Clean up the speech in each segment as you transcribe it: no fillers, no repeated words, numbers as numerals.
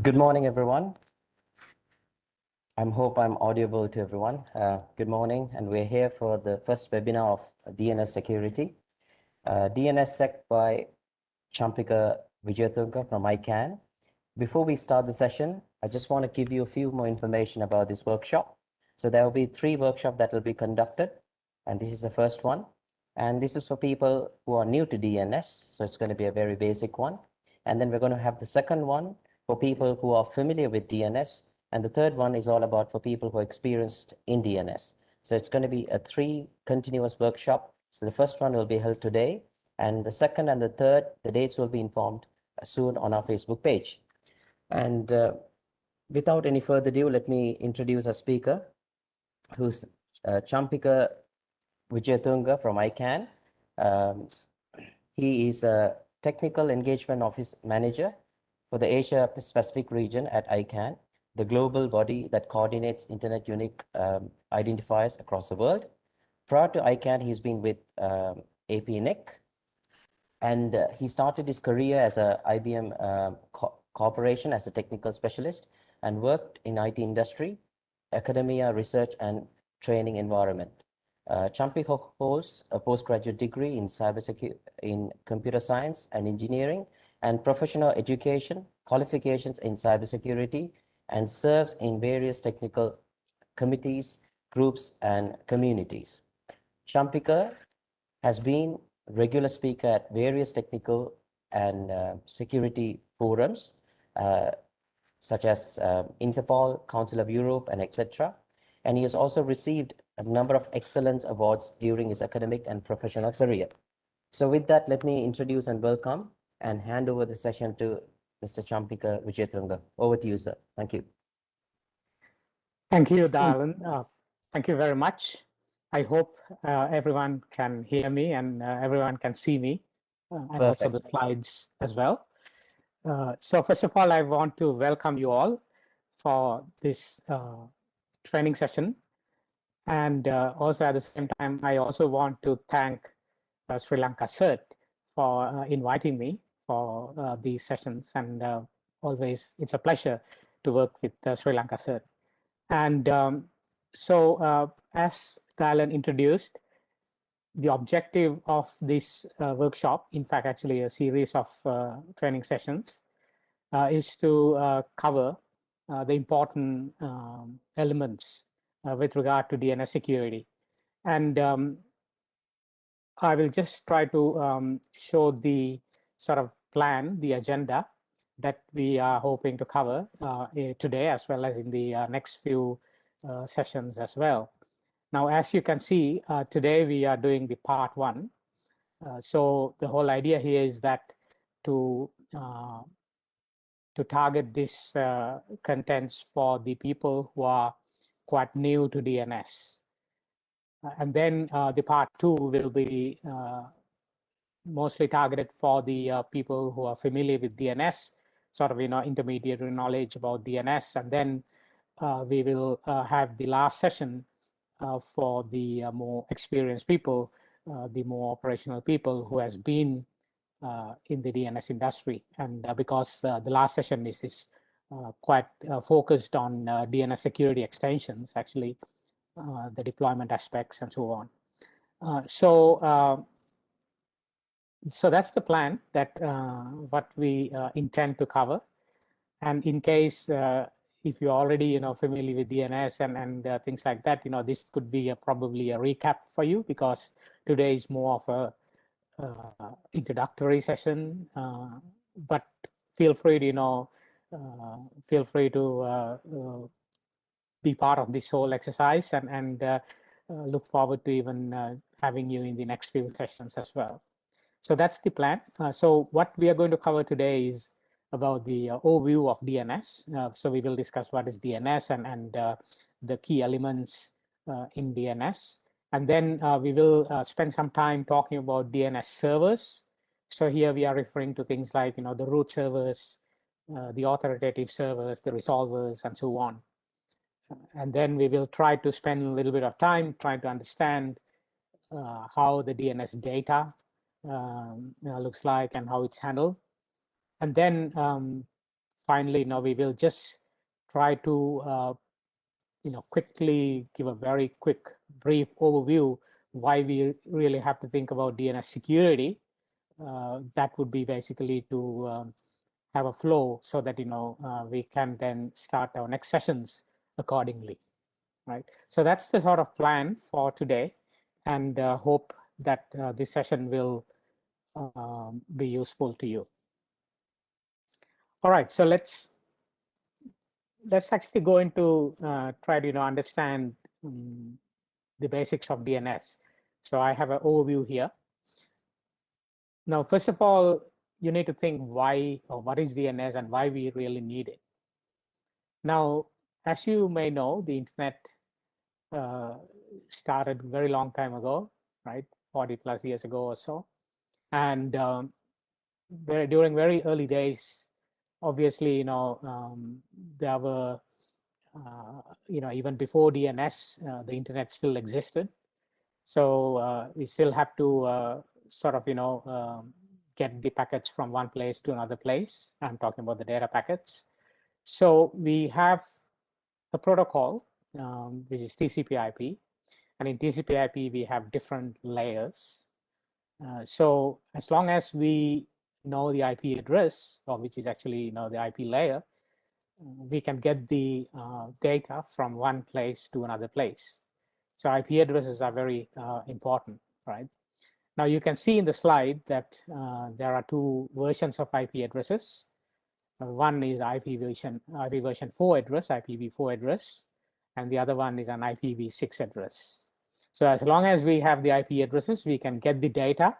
Good morning, everyone. I hope I'm audible to everyone. Good morning, and we're here for the first webinar of DNS security. DNS Sec by Champika Wijayatunga from ICANN. Before we start the session, I just want to give you a few more information about this workshop. So there will be 3 workshops that will be conducted, and this is the first one. And this is for people who are new to DNS, so it's going to be a very basic one. And then we're going to have the second one for people who are familiar with DNS, and the third one is all about for people who are experienced in DNS. So it's going to be a 3 continuous workshop. So the first one will be held today, and the second and the third, the dates will be informed soon on our Facebook page. And without any further ado, let me introduce our speaker, who's Champika Wijayatunga from ICANN. He is a Technical Engagement Office Manager for the Asia Pacific region at ICANN, the global body that coordinates Internet unique identifiers across the world. Prior to ICANN, he's been with APNIC, and he started his career as a IBM corporation as a technical specialist and worked in IT industry, academia, research, and training environment. Champika holds a postgraduate degree in cybersecurity, in computer science and engineering, and professional education qualifications in cybersecurity, and serves in various technical committees, groups, and communities. Champika has been a regular speaker at various technical and security forums, such as Interpol, Council of Europe, and etc. And he has also received a number of excellence awards during his academic and professional career. So with that, let me introduce and welcome and hand over the session to Mr. Champika Wijayatunga. Over to you, sir. Thank you. Thank you, Darren. Thank you very much. I hope everyone can hear me and everyone can see me, and also the slides as well. So first of all, I want to welcome you all for this training session. And also at the same time, I also want to thank Sri Lanka CERT for inviting me for these sessions. And always, it's a pleasure to work with Sri Lanka CERT. And so as Darren introduced, the objective of this workshop, in fact, actually a series of training sessions, is to cover the important elements with regard to DNS security. And I will just try to show the sort of plan, the agenda that we are hoping to cover today, as well as in the next few sessions as well. Now, as you can see, today we are doing the part 1. So the whole idea here is that to target this contents for the people who are quite new to DNS. And then the part 2 will be mostly targeted for the people who are familiar with DNS, sort of, intermediate knowledge about DNS. And then we will have the last session for the more experienced people, the more operational people who has been in the DNS industry. And because the last session is quite focused on DNS security extensions, actually, the deployment aspects and so on. So that's the plan, that what we intend to cover. And in case if you're already familiar with DNS and things like that, this could be probably a recap for you, because today is more of a introductory session. But feel free to be part of this whole exercise, and look forward to even having you in the next few sessions as well. So that's the plan. So what we are going to cover today is about the overview of DNS. So we will discuss what is DNS and the key elements in DNS. And then we will spend some time talking about DNS servers. So here we are referring to things like the root servers, the authoritative servers, the resolvers, and so on. And then we will try to spend a little bit of time trying to understand how the DNS data looks like and how it's handled. And then finally, we will just try to quickly give a very quick, brief overview why we really have to think about DNS security. That would be basically to have a flow so that we can then start our next sessions accordingly, right? So that's the sort of plan for today, and hope that this session will be useful to you. All right, so let's actually go into try to understand the basics of DNS. So I have an overview here. Now, first of all, you need to think why, or what is DNS and why we really need it. Now, as you may know, the internet started a very long time ago, right? 40 plus years ago or so. And during very early days, obviously, there were, even before DNS, the internet still existed. So we still have to sort of, get the packets from one place to another place. I'm talking about the data packets. So we have a protocol, which is TCP/IP. And in TCP/IP, we have different layers. So as long as we know the IP address, or which is actually the IP layer, we can get the data from one place to another place. So IP addresses are very important, right? Now you can see in the slide that there are two versions of IP addresses. One is IP version 4 address, IPv4 address, and the other one is an IPv6 address. So as long as we have the IP addresses, we can get the data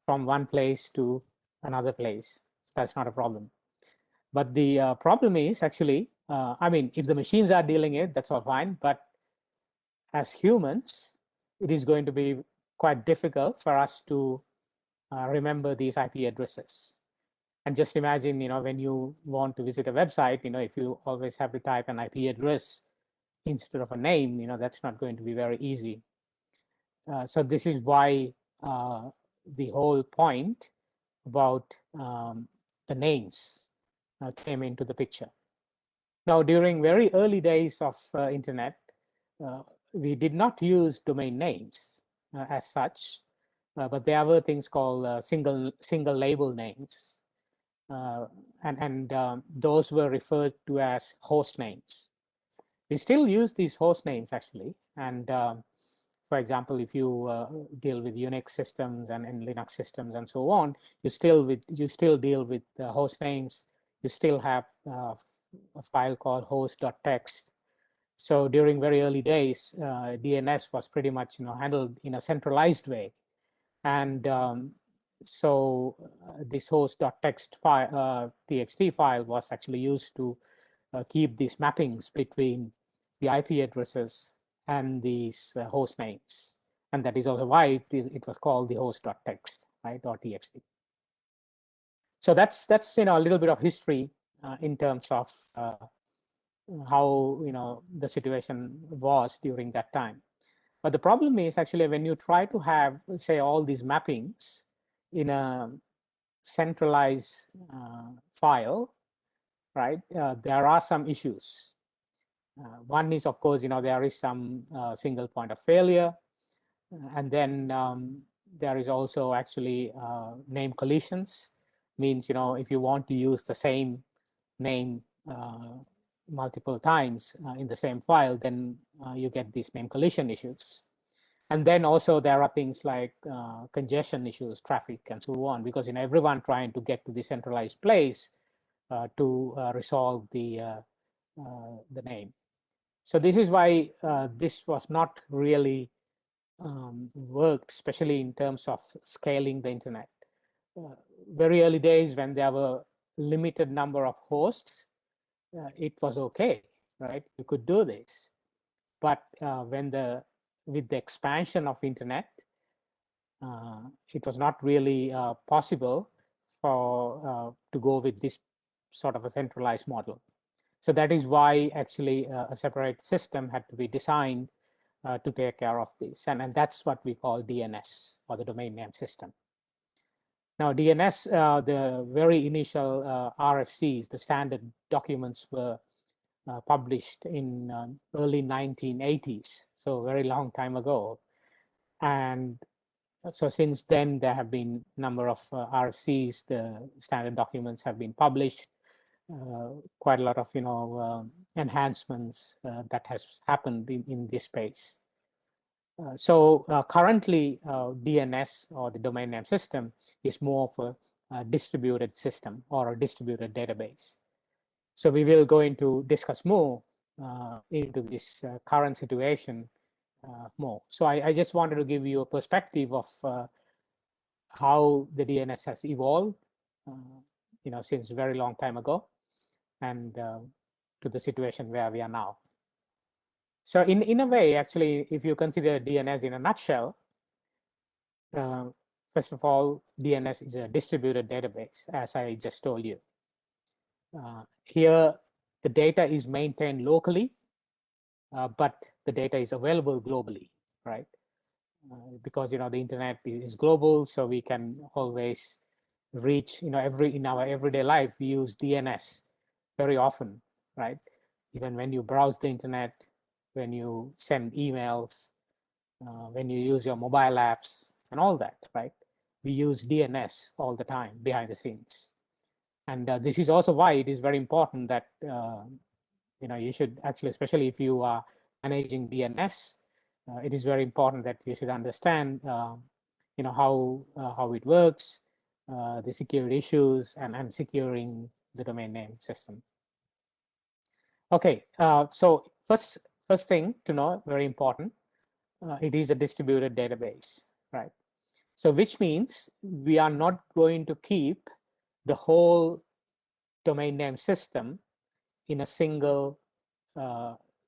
from one place to another place. That's not a problem. But the problem is actually, I mean, if the machines are dealing it, that's all fine. But as humans, it is going to be quite difficult for us to remember these IP addresses. And just imagine, when you want to visit a website, if you always have to type an IP address instead of a name, that's not going to be very easy. So this is why the whole point about the names came into the picture. Now, during very early days of internet, we did not use domain names as such, but there were things called single label names. And those were referred to as host names. We still use these host names actually. And for example, if you deal with Unix systems and Linux systems and so on, you still deal with host names. You still have a file called host.txt. So during very early days, DNS was pretty much handled in a centralized way. And so this host.txt file, txt file was actually used to keep these mappings between the IP addresses and these host names. And that is also why it was called the host.txt, right, or txt. So that's a little bit of history in terms of how the situation was during that time. But the problem is actually when you try to have, say, all these mappings in a centralized file, right, there are some issues. One is, of course, there is some single point of failure. And then there is also actually name collisions. Means, if you want to use the same name multiple times in the same file, then you get these name collision issues. And then also there are things like congestion issues, traffic, and so on, because everyone trying to get to the centralized place to resolve the name. So this is why this was not really worked, especially in terms of scaling the internet. Very early days when there were limited number of hosts, it was okay, right? You could do this. But with the expansion of internet, it was not really possible to go with this sort of a centralized model. So that is why actually a separate system had to be designed to take care of this. And that's what we call DNS, or the domain name system. Now, DNS, the very initial RFCs, the standard documents were published in early 1980s, so a very long time ago. And so since then, there have been a number of RFCs, the standard documents have been published, quite a lot of enhancements that has happened in this space. So currently, DNS, or the domain name system, is more of a distributed system or a distributed database. So we will go into discuss more into this current situation more. So I just wanted to give you a perspective of how the DNS has evolved, since a very long time ago, and to the situation where we are now. So in a way, actually, if you consider DNS in a nutshell, first of all, DNS is a distributed database, as I just told you. Here, the data is maintained locally, but the data is available globally, right? Because the internet is global, so we can always reach, in our everyday life, we use DNS very often, right? Even when you browse the internet, when you send emails, when you use your mobile apps and all that, right? We use DNS all the time behind the scenes. And this is also why it is very important that you should actually, especially if you are managing DNS, it is very important that you should understand how it works, the security issues, and securing the domain name system. Okay, so first thing to know, very important, it is a distributed database, right? So which means we are not going to keep the whole domain name system in a single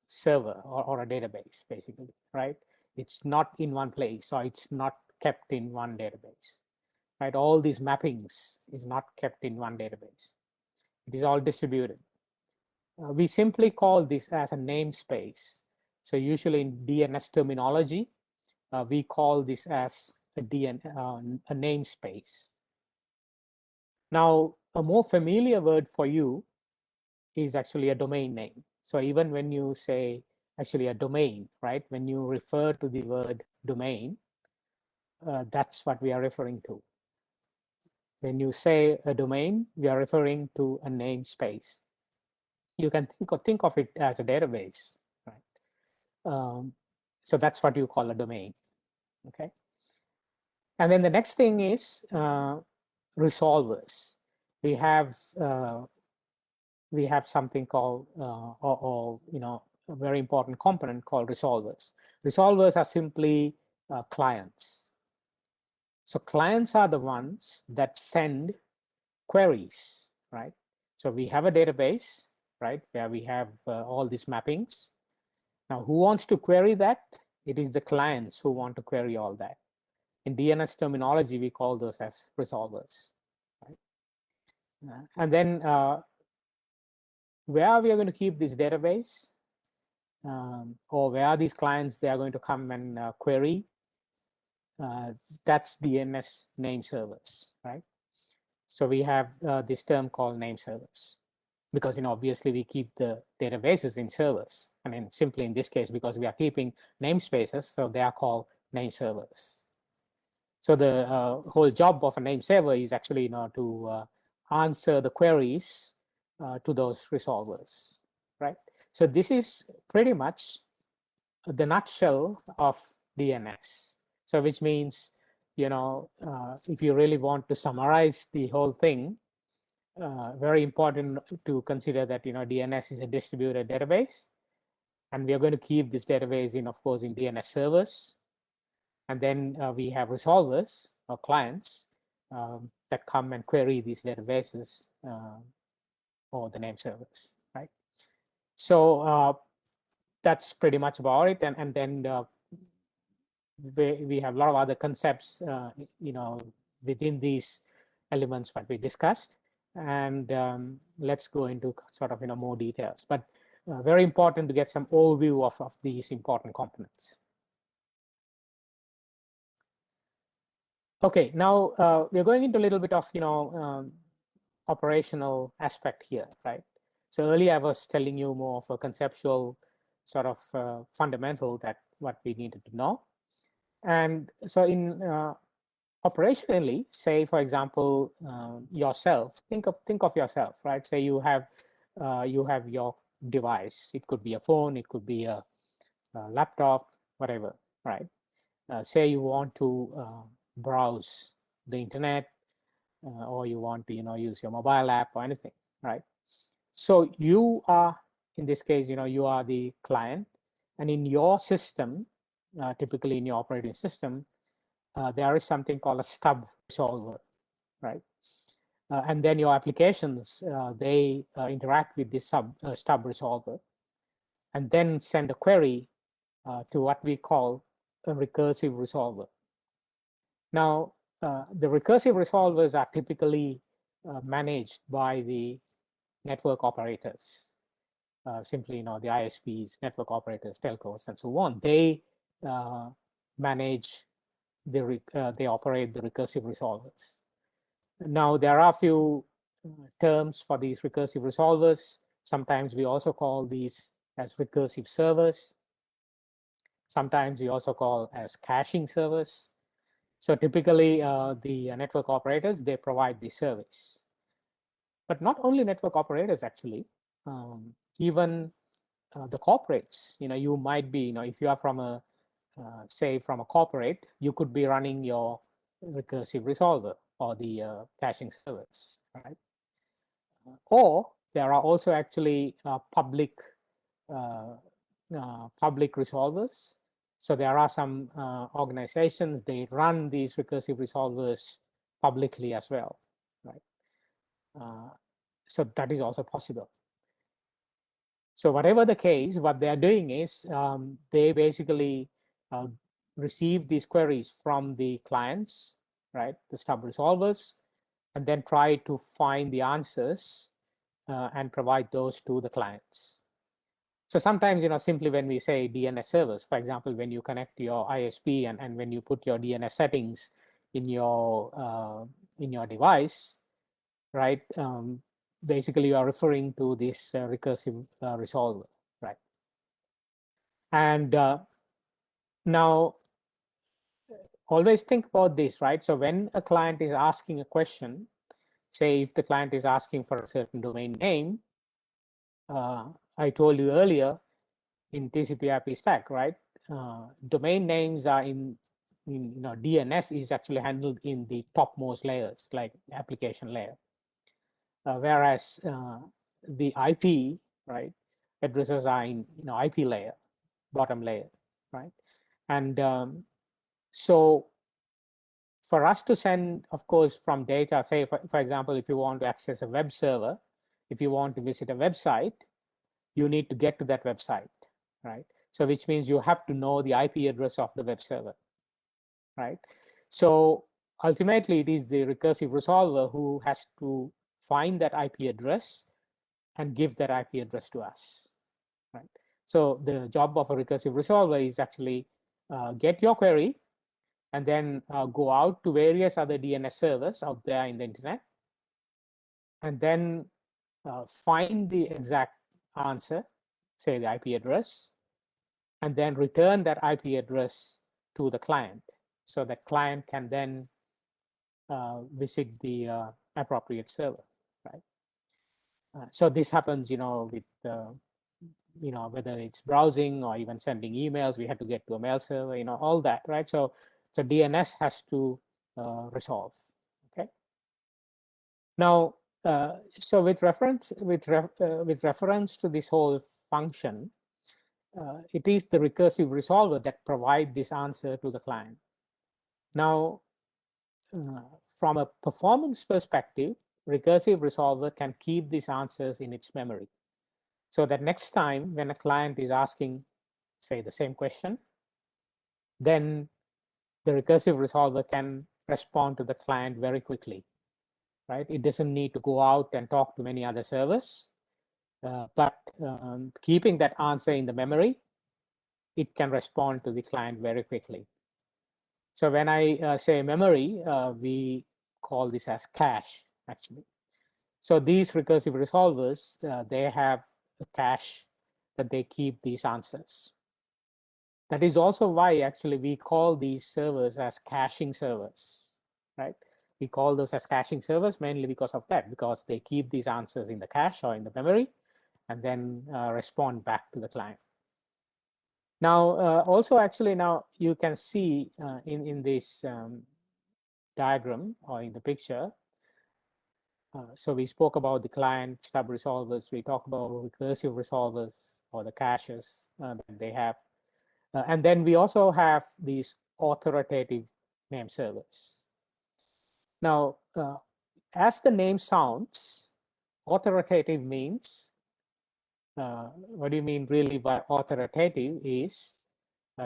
server or a database, basically, right? It's not in one place, so it's not kept in one database, right? All these mappings is not kept in one database. It is all distributed. We simply call this as a namespace. So usually in DNS terminology, we call this as a namespace. Now, a more familiar word for you is actually a domain name. So even when you say actually a domain, right? When you refer to the word domain, that's what we are referring to. When you say a domain, we are referring to a namespace. You can think of it as a database, right? So that's what you call a domain, okay? And then the next thing is resolvers. We have something called, a very important component called resolvers. Resolvers are simply clients. So clients are the ones that send queries, right? So we have a database, right, where we have all these mappings. Now, who wants to query that? It is the clients who want to query all that. In DNS terminology, we call those as resolvers, right? And then where we are going to keep this database, or where are these clients they are going to come and query, that's DNS name servers, right? So we have this term called name servers, because obviously we keep the databases in servers. I mean, simply in this case, because we are keeping namespaces, so they are called name servers. So the whole job of a name server is actually to answer the queries to those resolvers, right? So this is pretty much the nutshell of DNS. So which means, if you really want to summarize the whole thing, very important to consider that DNS is a distributed database, and we are going to keep this database of course, in DNS servers, and then we have resolvers or clients that come and query these databases or the name servers, right? So that's pretty much about it, and then we have a lot of other concepts, within these elements what we discussed, and let's go into sort of more details. But very important to get some overview of these important components. Okay, now we're going into a little bit of, operational aspect here, right? So earlier I was telling you more of a conceptual sort of fundamental that what we needed to know. And so in operationally, say, for example, yourself, think of yourself, right? Say you have your device. It could be a phone, it could be a laptop, whatever, right? Say you want to browse the internet, or you want to use your mobile app or anything, right? So you are, in this case, you are the client, and in your system, typically in your operating system, there is something called a stub resolver, right? And then your applications, they interact with this stub resolver and then send a query to what we call a recursive resolver. Now, the recursive resolvers are typically managed by the network operators. Simply, the ISPs, network operators, telcos, and so on. They manage they operate the recursive resolvers. Now, there are a few terms for these recursive resolvers. Sometimes we also call these as recursive servers. Sometimes we also call as caching servers. So typically, the network operators, they provide the service. But not only network operators, actually, even the corporates, you might be, if you are from a, say from a corporate, you could be running your recursive resolver or the caching service, right? Or there are also actually public resolvers. So there are some organizations, they run these recursive resolvers publicly as well, right? So that is also possible. So whatever the case, what they are doing is they basically receive these queries from the clients, right, the stub resolvers, and then try to find the answers and provide those to the clients. So sometimes, simply when we say DNS servers, for example, when you connect to your ISP and when you put your DNS settings in your device, right? Basically, you are referring to this recursive resolver, right? And now, always think about this, right? So when a client is asking a question, say if the client is asking for a certain domain name, I told you earlier in TCP/IP stack, right? Domain names are in DNS is actually handled in the topmost layers, like application layer, whereas the IP, right, addresses are in IP layer, bottom layer, right? And so for us to send, of course, from data, say for example, if you want to access a web server, if you want to visit a website, you need to get to that website, right? So which means you have to know the IP address of the web server, right? So ultimately, it is the recursive resolver who has to find that IP address and give that IP address to us, right? So the job of a recursive resolver is actually get your query and then go out to various other DNS servers out there in the internet, and then find the exact answer, say the IP address, and then return that IP address to the client, so that client can then visit the appropriate server, right? So this happens, with whether it's browsing or even sending emails, we have to get to a mail server, all that, right? So DNS has to resolve. Okay. Now, so with reference to this whole function, it is the recursive resolver that provide this answer to the client. Now, from a performance perspective, recursive resolver can keep these answers in its memory, so that next time when a client is asking, say, the same question, then the recursive resolver can respond to the client very quickly, right? It doesn't need to go out and talk to many other servers, but keeping that answer in the memory, it can respond to the client very quickly. So when I say memory, we call this as cache, actually. So these recursive resolvers, they have a cache that they keep these answers. That is also why actually we call these servers as caching servers, right? We call those as caching servers mainly because of that, because they keep these answers in the cache or in the memory and then respond back to the client. Now, also actually now you can see in this diagram or in the picture, so we spoke about the client stub resolvers, we talked about recursive resolvers or the caches that they have. And then we also have these authoritative name servers. Now, as the name sounds, authoritative means, what do you mean really by authoritative is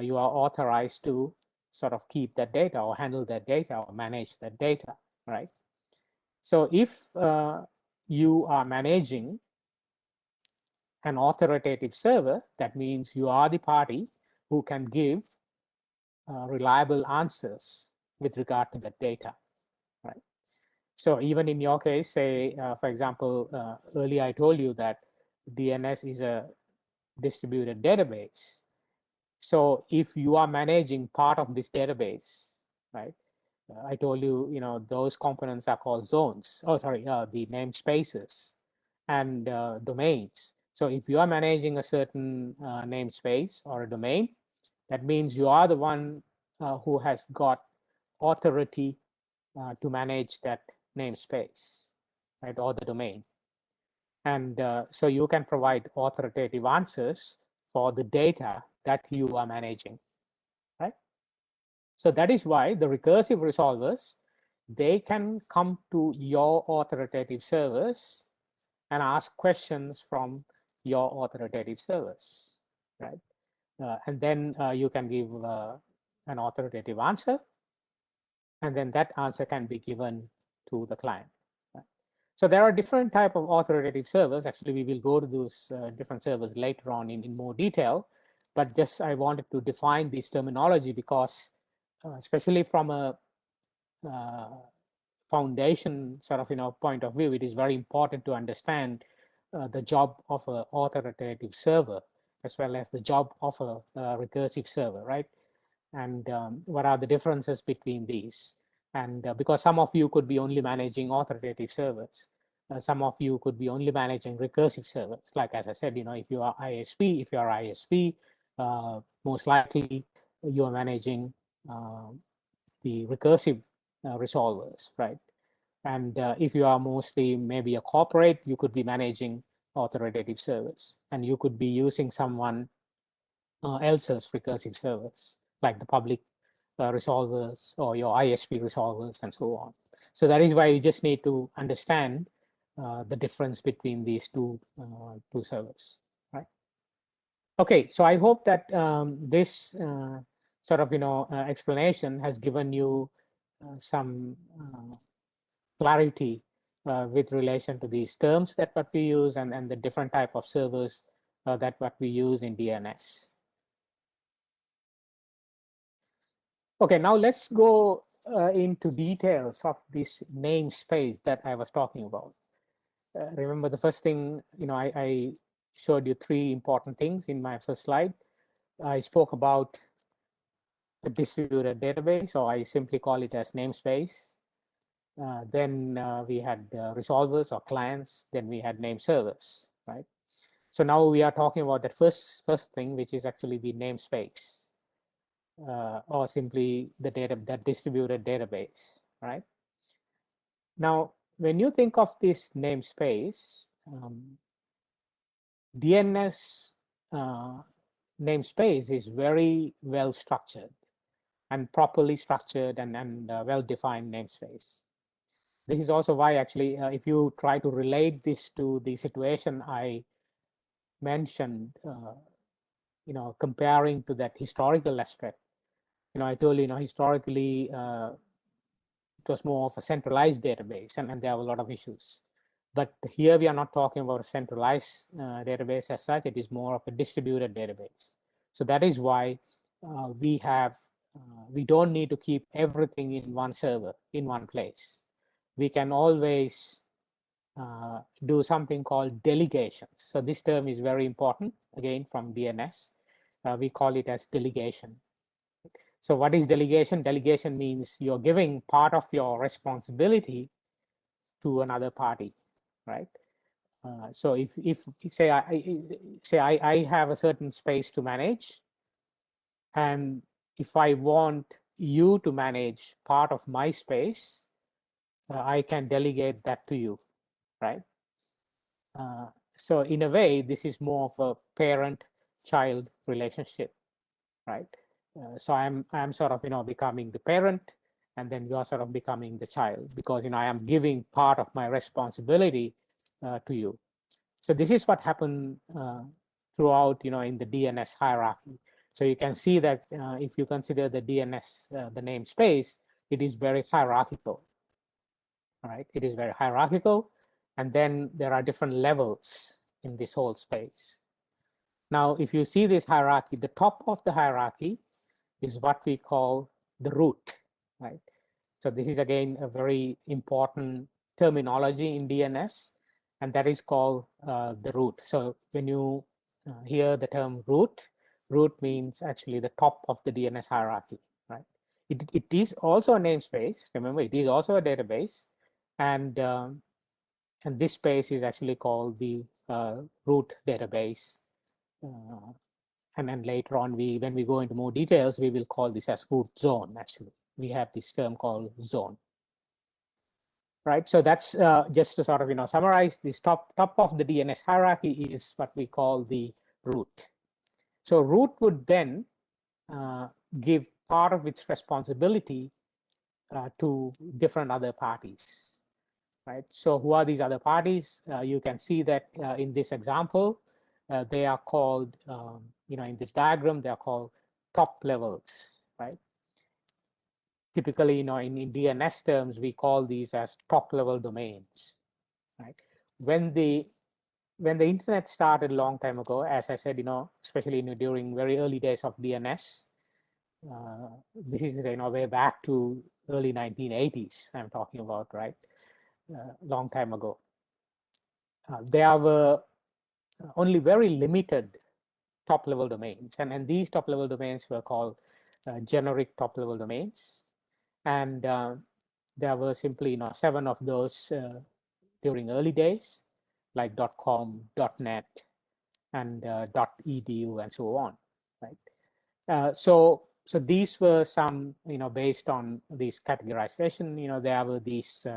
you are authorized to sort of keep that data or handle that data or manage that data, right? So if you are managing an authoritative server, that means you are the party who can give reliable answers with regard to that data, right? So even in your case, say, for example, earlier I told you that DNS is a distributed database. So if you are managing part of this database, right? I told you, those components are called zones. Oh, sorry, the namespaces and domains. So if you are managing a certain namespace or a domain, that means you are the one who has got authority to manage that namespace, right, or the domain. And so you can provide authoritative answers for the data that you are managing, right? So that is why the recursive resolvers, they can come to your authoritative servers and ask questions from your authoritative servers, right? And then you can give an authoritative answer, and then that answer can be given to the client. Right? So there are different type of authoritative servers. Actually, we will go to those different servers later on in more detail, but just I wanted to define this terminology because especially from a foundation sort of point of view, it is very important to understand the job of an authoritative server as well as the job of a recursive server, right? And what are the differences between these? And because some of you could be only managing authoritative servers, some of you could be only managing recursive servers. Like as I said, if you are ISP, if you are ISP, most likely you are managing the recursive resolvers, right? And if you are mostly maybe a corporate, you could be managing authoritative servers, and you could be using someone else's recursive servers, like the public resolvers or your ISP resolvers and so on. So that is why you just need to understand the difference between these two servers, right? Okay, so I hope that this sort of explanation has given you some clarity with relation to these terms that what we use and the different type of servers that what we use in DNS. Okay, now let's go into details of this namespace that I was talking about. Remember the first thing, I showed you three important things in my first slide. I spoke about a distributed database, or I simply call it as namespace. Then we had resolvers or clients. Then we had name servers, right? So now we are talking about the first thing, which is actually the namespace. Or simply the that distributed database, right? Now, when you think of this namespace, DNS namespace is very well structured and properly structured and well-defined namespace. This is also why actually, if you try to relate this to the situation I mentioned, comparing to that historical aspect, I told you, historically, it was more of a centralized database and there were a lot of issues. But here we are not talking about a centralized database as such. It is more of a distributed database. So that is why we have we don't need to keep everything in one server, in one place. We can always do something called delegations. So this term is very important, again, from DNS. We call it as delegation. So what is delegation? Delegation means you're giving part of your responsibility to another party, right? So if say I have a certain space to manage, and if I want you to manage part of my space, I can delegate that to you, right? So in a way, this is more of a parent-child relationship, right? So I'm sort of becoming the parent, and then you're sort of becoming the child, because I am giving part of my responsibility to you. So this is what happened throughout in the DNS hierarchy. So you can see that if you consider the DNS, the namespace, it is very hierarchical. All right, it is very hierarchical, and then there are different levels in this whole space. Now, if you see this hierarchy, the top of the hierarchy is what we call the root, right? So this is again a very important terminology in DNS, and that is called the root. So when you hear the term root, root means actually the top of the DNS hierarchy, right? It is also a namespace. Remember, it is also a database, and this space is actually called the root database. And then later on, when we go into more details, we will call this as root zone. Actually, we have this term called zone. Right, so that's just to sort of summarize. This top of the DNS hierarchy is what we call the root. So root would then give part of its responsibility to different other parties, right? So who are these other parties? You can see that in this example, they are called, in this diagram, they are called top levels, right? Typically, in DNS terms, we call these as top level domains, right? When the internet started a long time ago, as I said, especially during very early days of DNS, this is way back to early 1980s. I'm talking about, right? Long time ago. There were only very limited top level domains, and these top level domains were called generic top level domains, and there were simply 7 of those during early days, like .com, .net, and .edu, and so on, right? So these were some, based on this categorization, there were these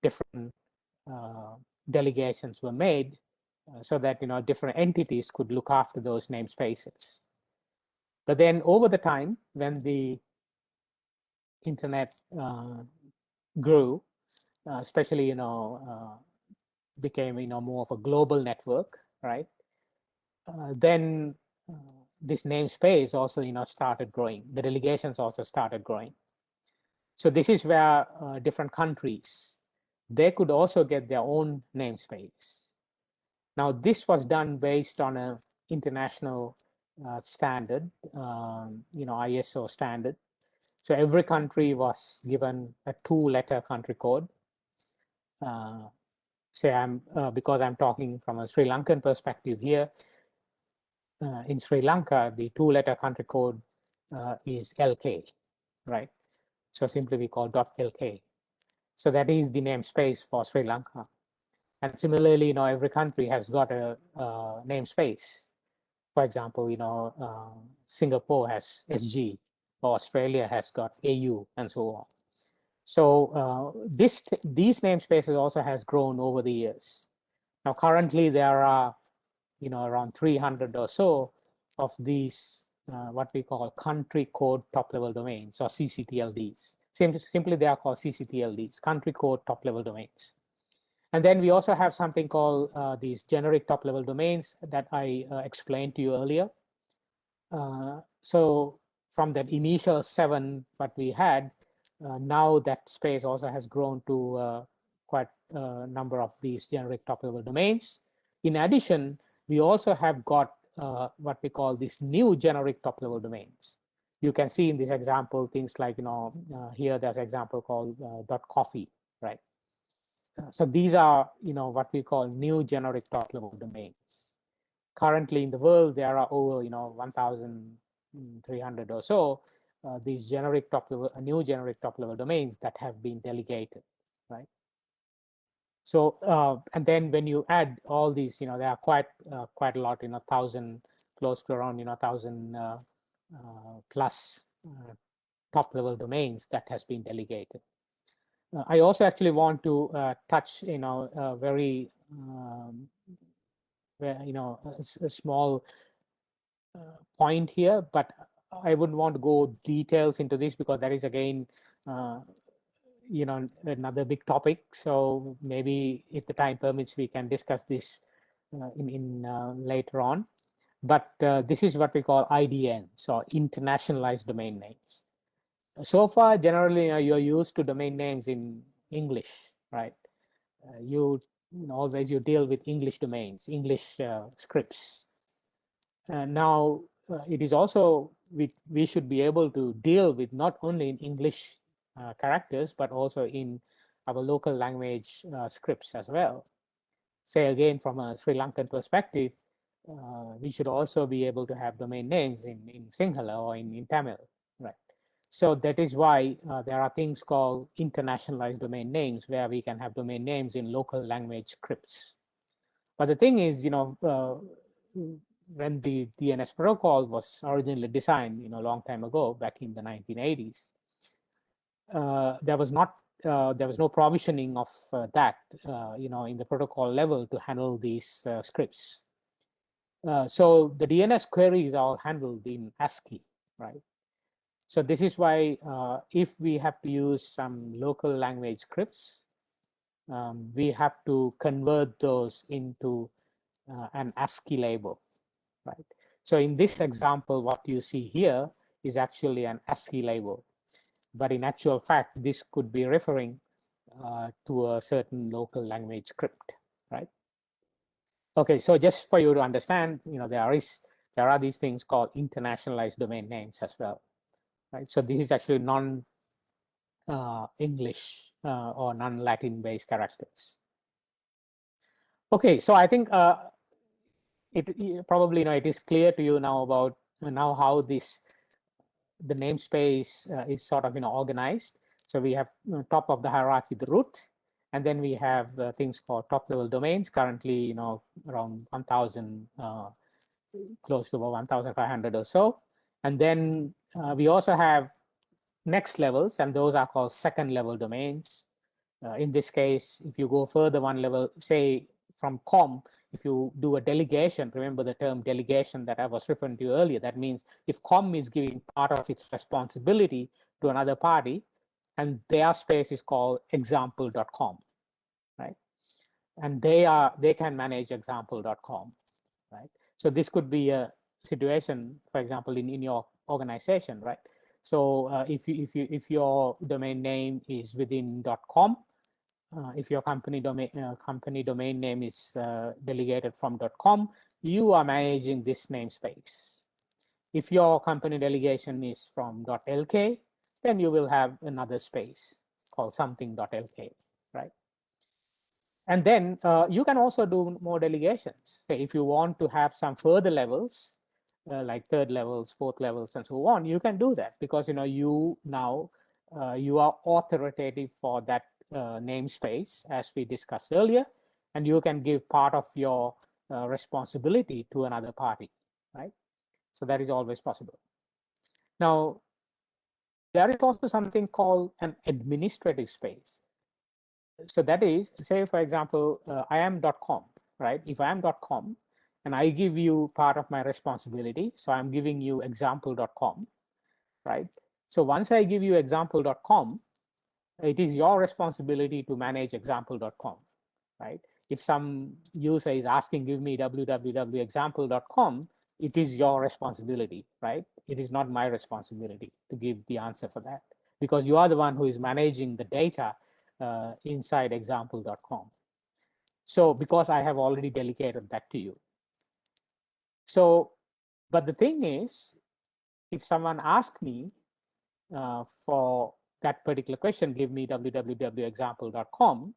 different delegations were made so that, different entities could look after those namespaces. But then over the time, when the internet grew, especially, became, more of a global network, right? Then this namespace also, started growing. The delegations also started growing. So this is where different countries, they could also get their own namespace. Now, this was done based on an international standard, ISO standard. So every country was given a 2-letter country code. Say because I'm talking from a Sri Lankan perspective here. In Sri Lanka, the 2-letter country code is LK, right? So simply we call .lk. So that is the namespace for Sri Lanka. And similarly, every country has got a namespace. For example, Singapore has SG, or Australia has got AU, and so on. So these namespaces also has grown over the years. Now, currently there are, around 300 or so of these what we call country code top-level domains, or CCTLDs. Simply, they are called CCTLDs, country code top-level domains. And then we also have something called these generic top-level domains that I explained to you earlier. So from that initial 7 what we had, now that space also has grown to quite a number of these generic top-level domains. In addition, we also have got what we call these new generic top-level domains. you can see in this example things like, here there's an example called .coffee, right? So these are, what we call new generic top-level domains. Currently in the world, there are over, 1,300 or so these generic top-level, new generic top-level domains that have been delegated, right? So, and then when you add all these, there are quite a lot, 1,000, close to around, 1,000 plus top-level domains that has been delegated. I also actually want to touch, a very, a small point here, but I wouldn't want to go details into this because that is again, another big topic. So maybe if the time permits, we can discuss this in later on. But this is what we call IDN, so internationalized domain names. So far, generally, you're used to domain names in English, right? Always you deal with English domains, English scripts. Now, it is also, we should be able to deal with not only in English characters, but also in our local language scripts as well. Say again, from a Sri Lankan perspective, we should also be able to have domain names in Sinhala or in Tamil, right? So that is why there are things called internationalized domain names, where we can have domain names in local language scripts. But the thing is, when the DNS protocol was originally designed, a long time ago, back in the 1980s, there was no provisioning of that, in the protocol level to handle these scripts. So the DNS queries are handled in ASCII, right? So this is why if we have to use some local language scripts, we have to convert those into an ASCII label, right? So in this example, what you see here is actually an ASCII label. But in actual fact, this could be referring to a certain local language script, right? Okay, so just for you to understand, there are these things called internationalized domain names as well, right? So this is actually non-English or non-Latin based characters. Okay, so I think it probably, it is clear to you now about how the namespace is sort of, organized. So we have top of the hierarchy, the root, and then we have things called top level domains, currently, around 1,000, close to about 1,500 or so. And then we also have next levels, and those are called second level domains. In this case, if you go further one level, say from COM, if you do a delegation, remember the term delegation that I was referring to earlier, that means if COM is giving part of its responsibility to another party, and their space is called example.com, right? And they can manage example.com, right? So this could be a situation, for example, in your organization, right? So if your domain name is within .com, if your company domain name is delegated from .com, you are managing this namespace. If your company delegation is from .lk, then you will have another space called something.lk, right? And then you can also do more delegations. If you want to have some further levels, like third levels, fourth levels, and so on, you can do that because you are authoritative for that namespace, as we discussed earlier, and you can give part of your responsibility to another party, right? So that is always possible. Now, there is also something called an administrative space. So that is, say, for example, I am .com, right? If I am .com and I give you part of my responsibility, so I'm giving you example.com, right? So once I give you example.com, it is your responsibility to manage example.com, right? If some user is asking, give me www.example.com, it is your responsibility, right? It is not my responsibility to give the answer for that, because you are the one who is managing the data inside example.com. So because I have already delegated that to you. So, but the thing is, if someone asks me for that particular question, give me www.example.com,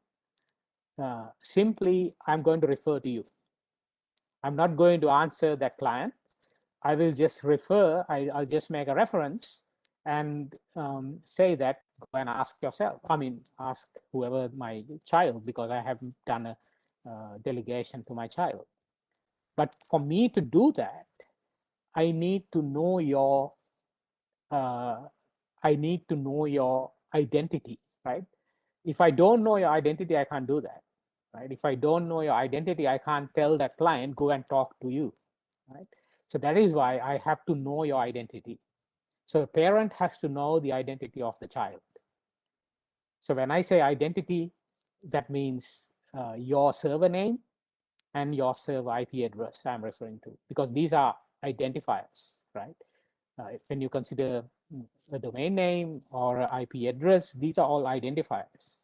simply I'm going to refer to you. I'm not going to answer that client. I will just refer, I'll just make a reference and say that go and ask yourself. I mean, ask whoever my child, because I haven't done a delegation to my child. But for me to do that, I need to know your identity, right? If I don't know your identity, I can't do that, right? If I don't know your identity, I can't tell that client, go and talk to you, right? So that is why I have to know your identity. So the parent has to know the identity of the child. So when I say identity, that means your server name and your server IP address I'm referring to, because these are identifiers, right? When you consider a domain name or an IP address, these are all identifiers.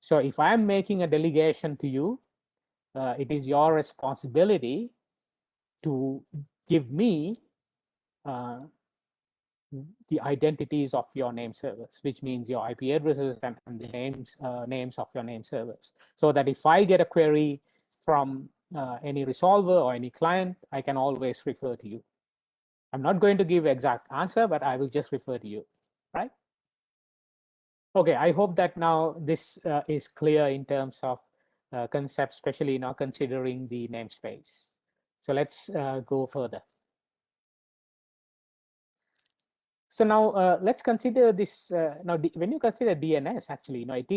So if I'm making a delegation to you, it is your responsibility to give me the identities of your name servers, which means your IP addresses and the names of your name servers, so that if I get a query from any resolver or any client, I can always refer to you. I'm not going to give exact answer, but I will just refer to you, right? Okay, I hope that now this is clear in terms of concepts, especially now considering the namespace. So let's go further. So now let's consider this. Now, when you consider DNS, actually, it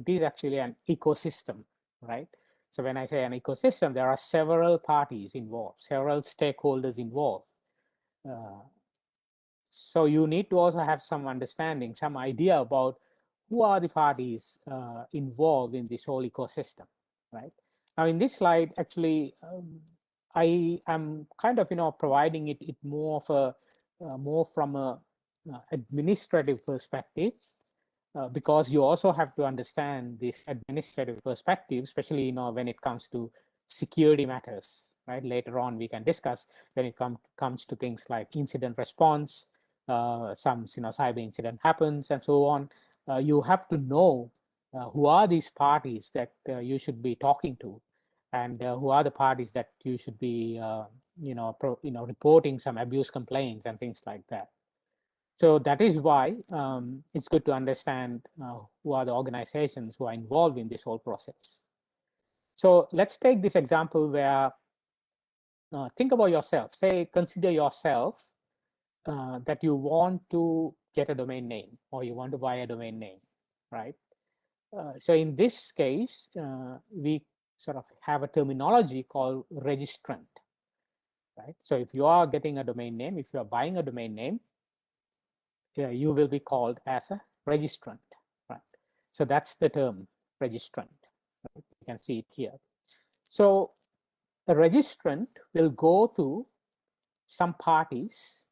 is actually an ecosystem, right? So when I say an ecosystem, there are several parties involved, several stakeholders involved. So you need to also have some understanding, some idea about who are the parties involved in this whole ecosystem, right? Now, in this slide, actually, I am kind of providing it more of a more from a administrative perspective, because you also have to understand this administrative perspective, especially when it comes to security matters, right? Later on, we can discuss when it comes to things like incident response, some cyber incident happens and so on. You have to know who are these parties that you should be talking to, and who are the parties that you should be reporting some abuse complaints and things like that. So that is why it's good to understand who are the organizations who are involved in this whole process. So let's take this example where think about yourself. Say, consider yourself that you want to get a domain name, or you want to buy a domain name, right? So in this case, we sort of have a terminology called registrant, right? So if you are getting a domain name, if you are buying a domain name, you will be called as a registrant, right? So that's the term registrant, right? You can see it here. So a registrant will go to some parties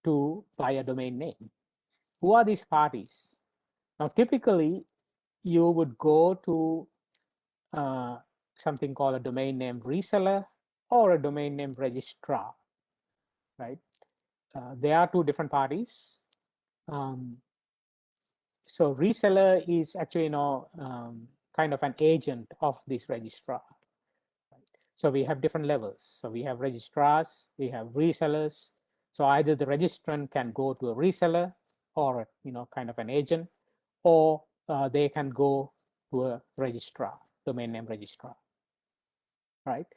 to buy a domain name. Who are these parties? Now, typically, you would go to something called a domain name reseller or a domain name registrar, right? There are two different parties. So reseller is actually kind of an agent of this registrar. Right? So we have different levels. So we have registrars, we have resellers. So either the registrant can go to a reseller or kind of an agent, or they can go to a registrar, domain name registrar, right?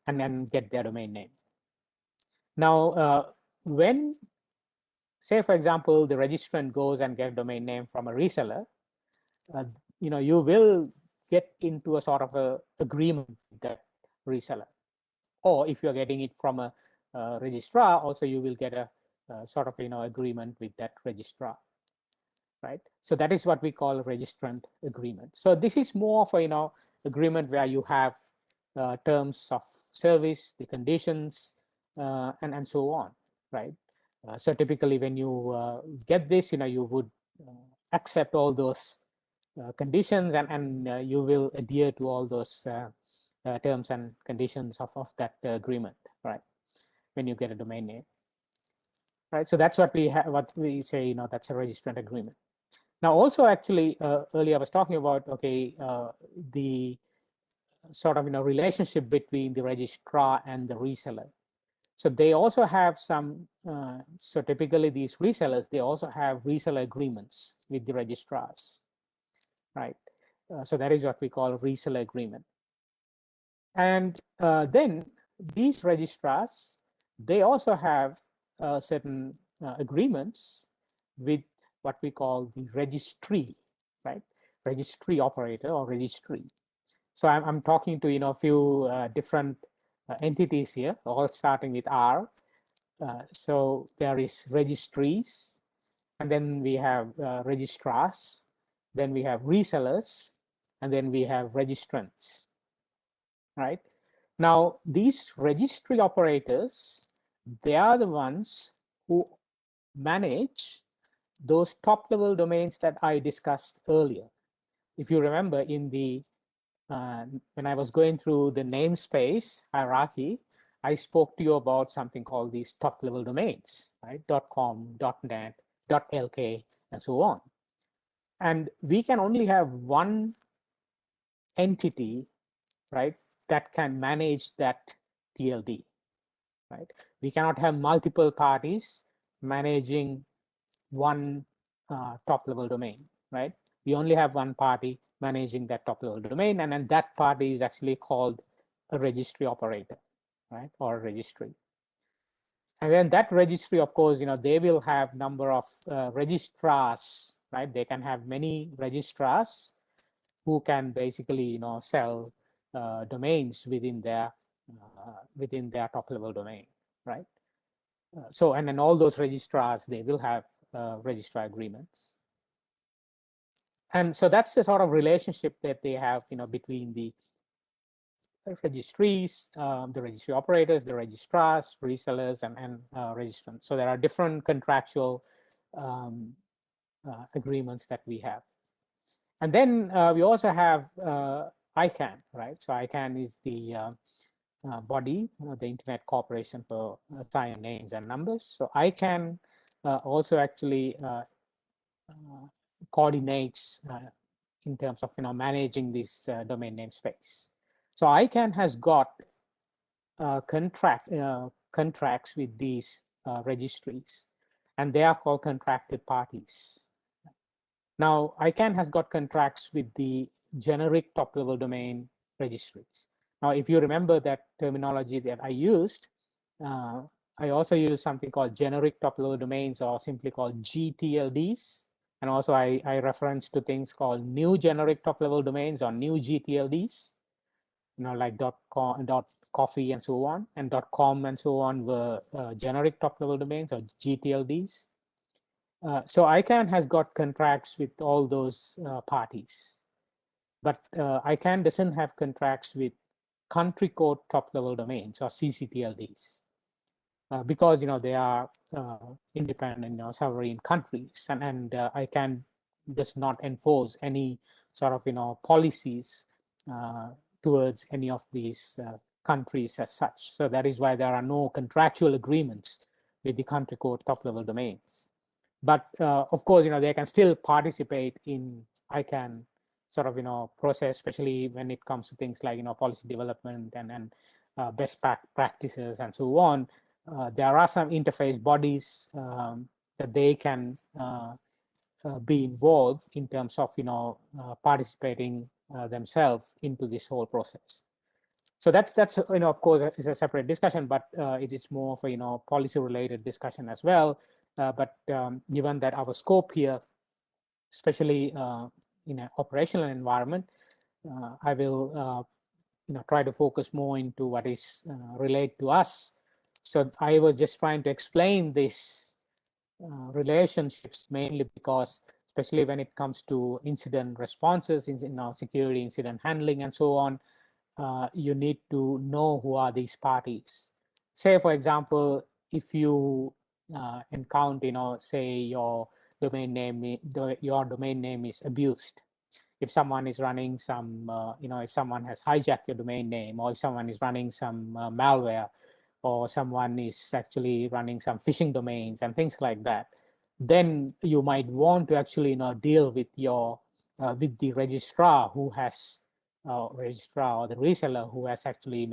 And then get their domain name. Now, when, say, for example, the registrant goes and get a domain name from a reseller, you will get into a sort of a agreement with that reseller. Or if you're getting it from a registrar, also you will get a sort of agreement with that registrar, right? So that is what we call a registrant agreement. So this is more of a agreement where you have terms of service, the conditions, and so on, right? So typically when you get this, you would accept all those conditions, and you will adhere to all those terms and conditions of that agreement, right? When you get a domain name. right? So that's what we have, what we say, that's a registrant agreement. Now, also actually, earlier I was talking about, okay, the sort of, relationship between the registrar and the reseller. So they also have some, so typically these resellers, they also have reseller agreements with the registrars, right? So that is what we call reseller agreement. And then these registrars, they also have certain agreements with what we call the registry, right? Registry operator or registry. So I'm talking to a few different entities here, all starting with R. So there is registries, and then we have registrars, then we have resellers, and then we have registrants, right? Now, these registry operators, they are the ones who manage those top-level domains that I discussed earlier. If you remember, in the when I was going through the namespace hierarchy, I spoke to you about something called these top-level domains, right? .com, .net, .lk, and so on. And we can only have one entity, right, that can manage that TLD, right? We cannot have multiple parties managing one top-level domain, right? We only have one party managing that top-level domain, and then that party is actually called a registry operator, right, or a registry. And then that registry, of course, they will have number of registrars, right? They can have many registrars who can basically, sell domains within their top-level domain, right? So, and then all those registrars, they will have registrar agreements. And so that's the sort of relationship that they have, between the registries, the registry operators, the registrars, resellers, and registrants. So there are different contractual agreements that we have. And then we also have ICANN, right? So ICANN is the body, the Internet Corporation for Assigned Names and Numbers. So ICANN also actually coordinates in terms of managing this domain name space. So ICANN has got contracts with these registries, and they are called contracted parties. Now, ICANN has got contracts with the generic top-level domain registries. Now, if you remember that terminology that I used, I also use something called generic top-level domains, or simply called GTLDs. And also I reference to things called new generic top-level domains, or new GTLDs, like .com, .coffee, and so on, and .com and so on were generic top-level domains, or GTLDs. So ICANN has got contracts with all those parties, but ICANN doesn't have contracts with country code top-level domains, or CCTLDs, because they are independent, sovereign countries, and ICANN does not enforce any sort of policies towards any of these countries as such. So that is why there are no contractual agreements with the country code top-level domains. But of course, they can still participate in ICANN sort of process, especially when it comes to things like policy development and best practices and so on. There are some interface bodies that they can be involved in terms of participating themselves into this whole process. So that's of course is a separate discussion, but it is more for policy related discussion as well. But given that our scope here, especially in an operational environment, I will try to focus more into what is related to us. So I was just trying to explain this relationships, mainly because, especially when it comes to incident responses, in security, incident handling, and so on, you need to know who are these parties. Say, for example, if you encounter, say your domain name is abused. If someone is running some, if someone has hijacked your domain name, or if someone is running some malware, or someone is actually running some phishing domains and things like that, then you might want to actually deal with your with the registrar who has registrar or the reseller who has actually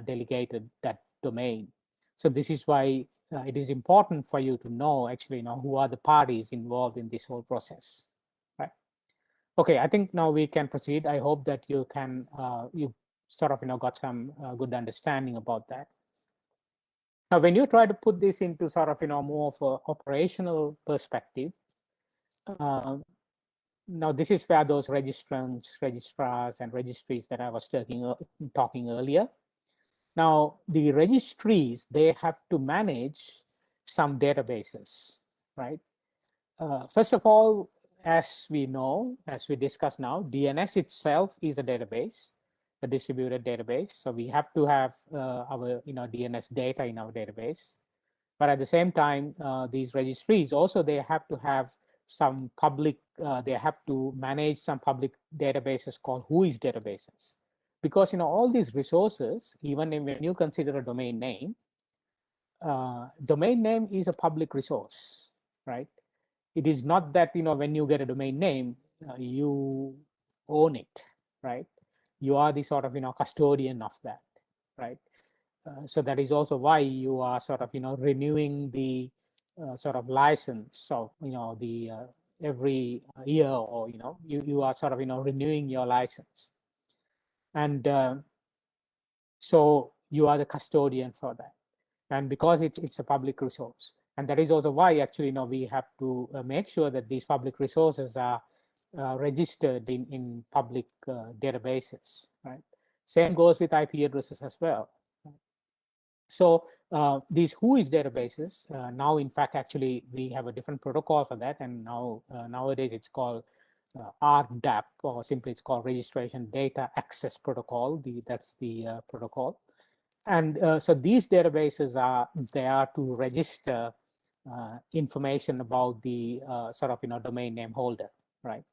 delegated that domain. So this is why it is important for you to know actually who are the parties involved in this whole process, right? Okay, I think now we can proceed. I hope that you can you sort of got some good understanding about that. Now, when you try to put this into sort of more of an operational perspective, now this is where those registrants, registrars, and registries that I was talking earlier. Now, the registries, they have to manage some databases, right? First of all, as we know, as we discussed now, DNS itself is a database, a distributed database. So we have to have our DNS data in our database. But at the same time, these registries also, they have to have some public, they have to manage some public databases called WHOIS databases. Because all these resources, even when you consider a domain name is a public resource, right? It is not that when you get a domain name, you own it, right? You are the sort of custodian of that, right? So that is also why you are sort of renewing the sort of license of the every year, or you are sort of renewing your license, and so you are the custodian for that, and because it's a public resource. And that is also why actually we have to make sure that these public resources are registered in public databases, right? Same goes with IP addresses as well. So these WHOIS databases, now in fact actually we have a different protocol for that, and now nowadays it's called RDAP, or simply it's called Registration Data Access Protocol. That's the protocol. And so these databases are there to register information about the sort of domain name holder, right?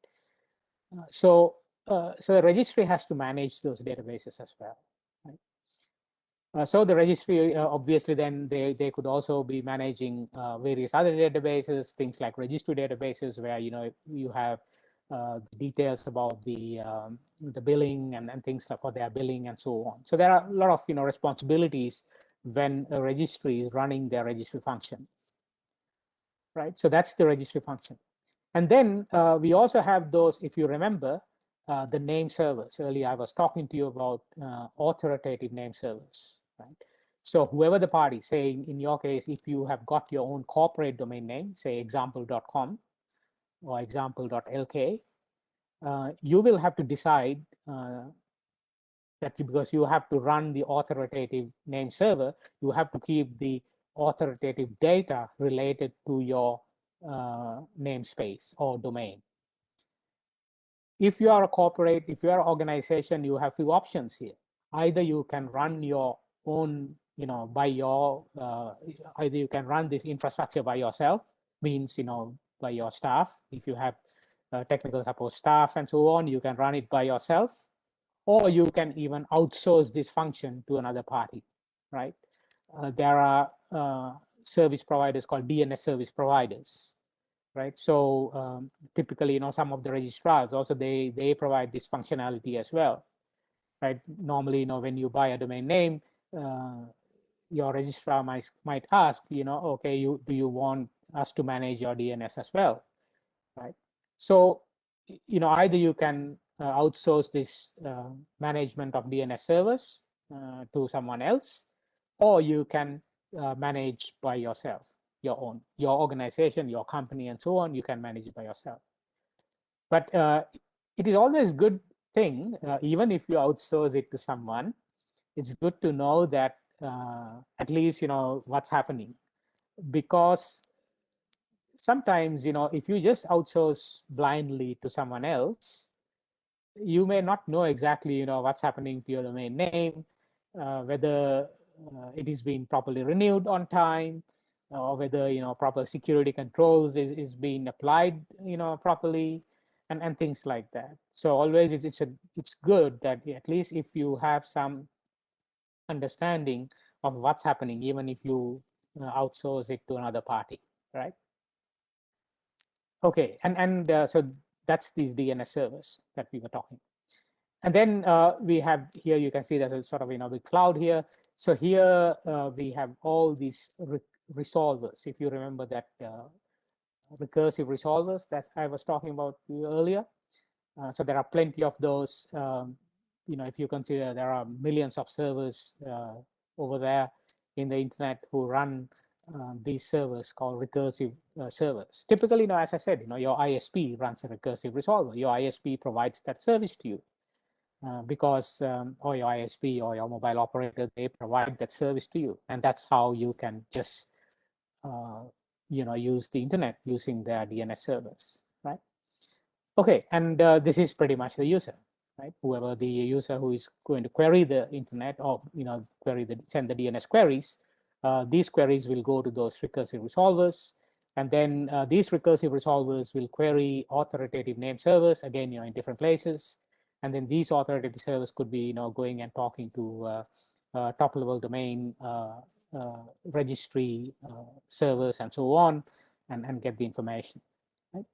So the registry has to manage those databases as well, right? So the registry, obviously, then they could also be managing various other databases, things like registry databases, where you have details about the billing and things like for their billing and so on. So there are a lot of responsibilities when a registry is running their registry function, right? So that's the registry function. And then we also have those, if you remember, the name servers. Earlier I was talking to you about authoritative name servers, right? So whoever the party, say in your case, if you have got your own corporate domain name, say example.com or example.lk, you will have to decide that because you have to run the authoritative name server, you have to keep the authoritative data related to your namespace or domain. If you are a corporate, if you are an organization, you have few options here. Either you can run your own, by your, either you can run this infrastructure by yourself, means, by your staff. If you have technical support staff and so on, you can run it by yourself, or you can even outsource this function to another party, right? There are service providers called DNS service providers, right? So typically, some of the registrars also, they provide this functionality as well, right? Normally, when you buy a domain name, your registrar might ask, okay, do you want us to manage your DNS as well, right? So, either you can outsource this management of DNS servers to someone else, or you can manage by yourself, your organization, your company, and so on. You can manage it by yourself. But it is always good thing, even if you outsource it to someone, it's good to know that at least what's happening, because sometimes if you just outsource blindly to someone else, you may not know exactly what's happening to your domain name, whether it is being properly renewed on time, or whether proper security controls is being applied properly, and things like that. So always it's good that at least if you have some understanding of what's happening, even if you outsource it to another party, right? Okay, and so that's these DNS servers that we were talking. And then we have here, you can see there's a sort of, the cloud here. So here we have all these resolvers. If you remember that recursive resolvers that I was talking about earlier. So there are plenty of those. If you consider there are millions of servers over there in the internet who run these servers called recursive servers. Typically, as I said, your ISP runs a recursive resolver. Your ISP provides that service to you because, or your ISP or your mobile operator, they provide that service to you, and that's how you can just use the internet using their DNS servers, right? Okay, and this is pretty much the user, right? Whoever the user who is going to query the internet or send the DNS queries, these queries will go to those recursive resolvers, and then these recursive resolvers will query authoritative name servers again, in different places, and then these authoritative servers could be, going and talking to top-level domain registry servers and so on, and get the information. Right?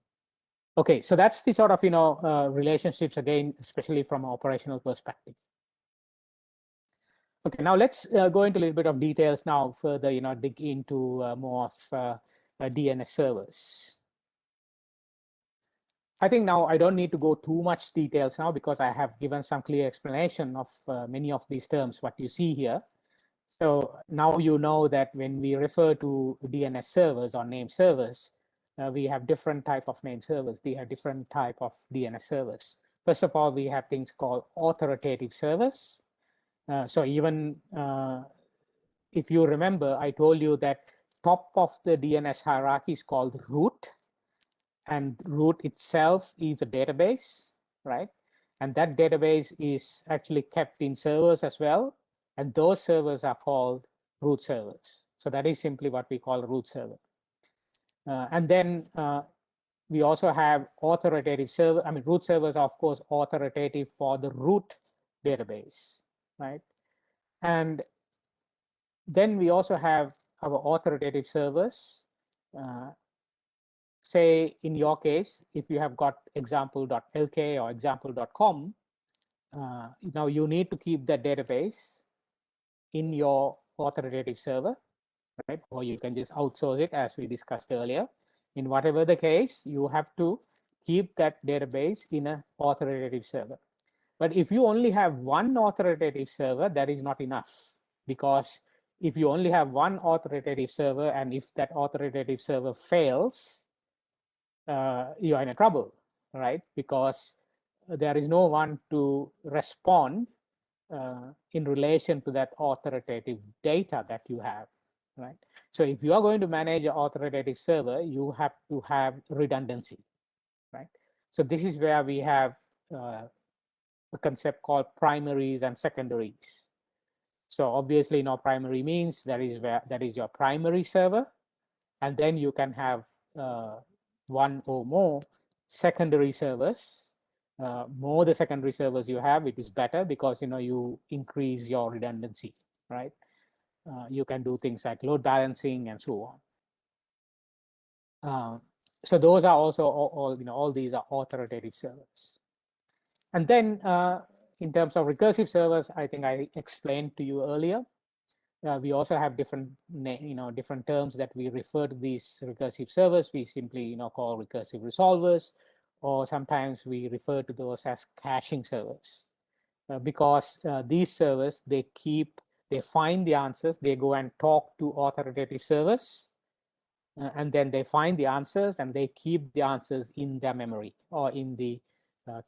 Okay, so that's the sort of relationships again, especially from an operational perspective. Okay, now let's go into a little bit of details now. Further, dig into more of DNS servers. I think now I don't need to go too much details now because I have given some clear explanation of many of these terms, what you see here. So now you know that when we refer to DNS servers or name servers, we have different type of name servers. We have different type of DNS servers. First of all, we have things called authoritative servers. So even if you remember, I told you that top of the DNS hierarchy is called root, and root itself is a database, right? And that database is actually kept in servers as well. And those servers are called root servers. So that is simply what we call a root server. And then we also have authoritative server. I mean, root servers are, of course, authoritative for the root database, right? And then we also have our authoritative servers. Say in your case, if you have got example.lk or example.com, now you need to keep that database in your authoritative server, right? Or you can just outsource it as we discussed earlier. In whatever the case, you have to keep that database in an authoritative server. But if you only have one authoritative server, that is not enough, because if you only have one authoritative server and if that authoritative server fails, you are in a trouble, right? Because there is no one to respond in relation to that authoritative data that you have, right? So if you are going to manage an authoritative server, you have to have redundancy, right? So this is where we have a concept called primaries and secondaries. So obviously, primary means that is your primary server, and then you can have one or more secondary servers. More the secondary servers you have, it is better because you increase your redundancy, right? You can do things like load balancing and so on. So those are also all these are authoritative servers. And then in terms of recursive servers, I think I explained to you earlier. We also have different different terms that we refer to these recursive servers. We simply call recursive resolvers, or sometimes we refer to those as caching servers, because these servers, they find the answers, they go and talk to authoritative servers, and then they find the answers and they keep the answers in their memory or in the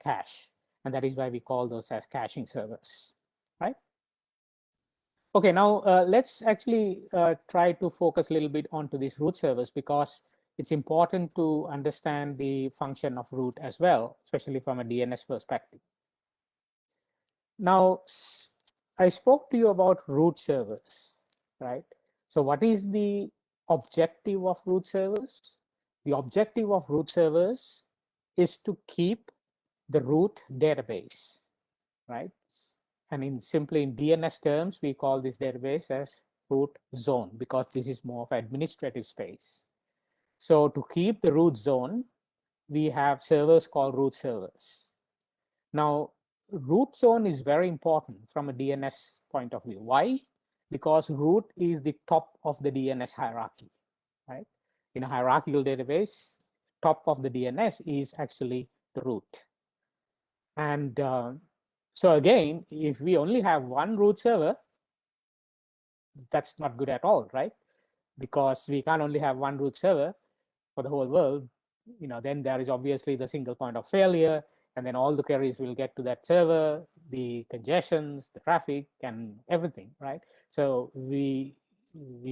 cache, and that is why we call those as caching servers, right? Okay, now let's actually try to focus a little bit onto these root servers, because it's important to understand the function of root as well, especially from a DNS perspective. Now, I spoke to you about root servers, right? So what is the objective of root servers? The objective of root servers is to keep the root database, right? And simply in DNS terms, we call this database as root zone because this is more of administrative space. So to keep the root zone, we have servers called root servers. Now, root zone is very important from a DNS point of view. Why? Because root is the top of the DNS hierarchy, right? In a hierarchical database, top of the DNS is actually the root. And so again, if we only have one root server, that's not good at all, right? Because we can't only have one root server for the whole world. Then there is obviously the single point of failure, and then all the queries will get to that server, the congestions, the traffic, and everything, right? So we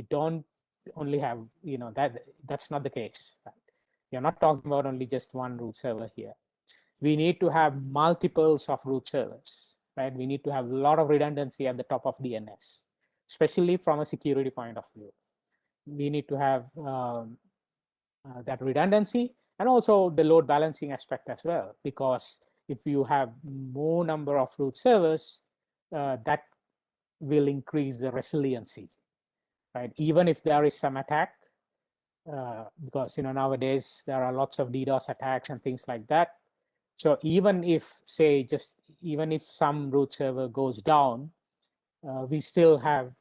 don't only have, that's not the case, right? You're not talking about only just one root server here. We need to have multiples of root servers, right? We need to have a lot of redundancy at the top of DNS, especially from a security point of view. We need to have that redundancy and also the load balancing aspect as well, because if you have more number of root servers, that will increase the resiliency, right? Even if there is some attack, because nowadays there are lots of DDoS attacks and things like that. So even if, say, even if some root server goes down, we still have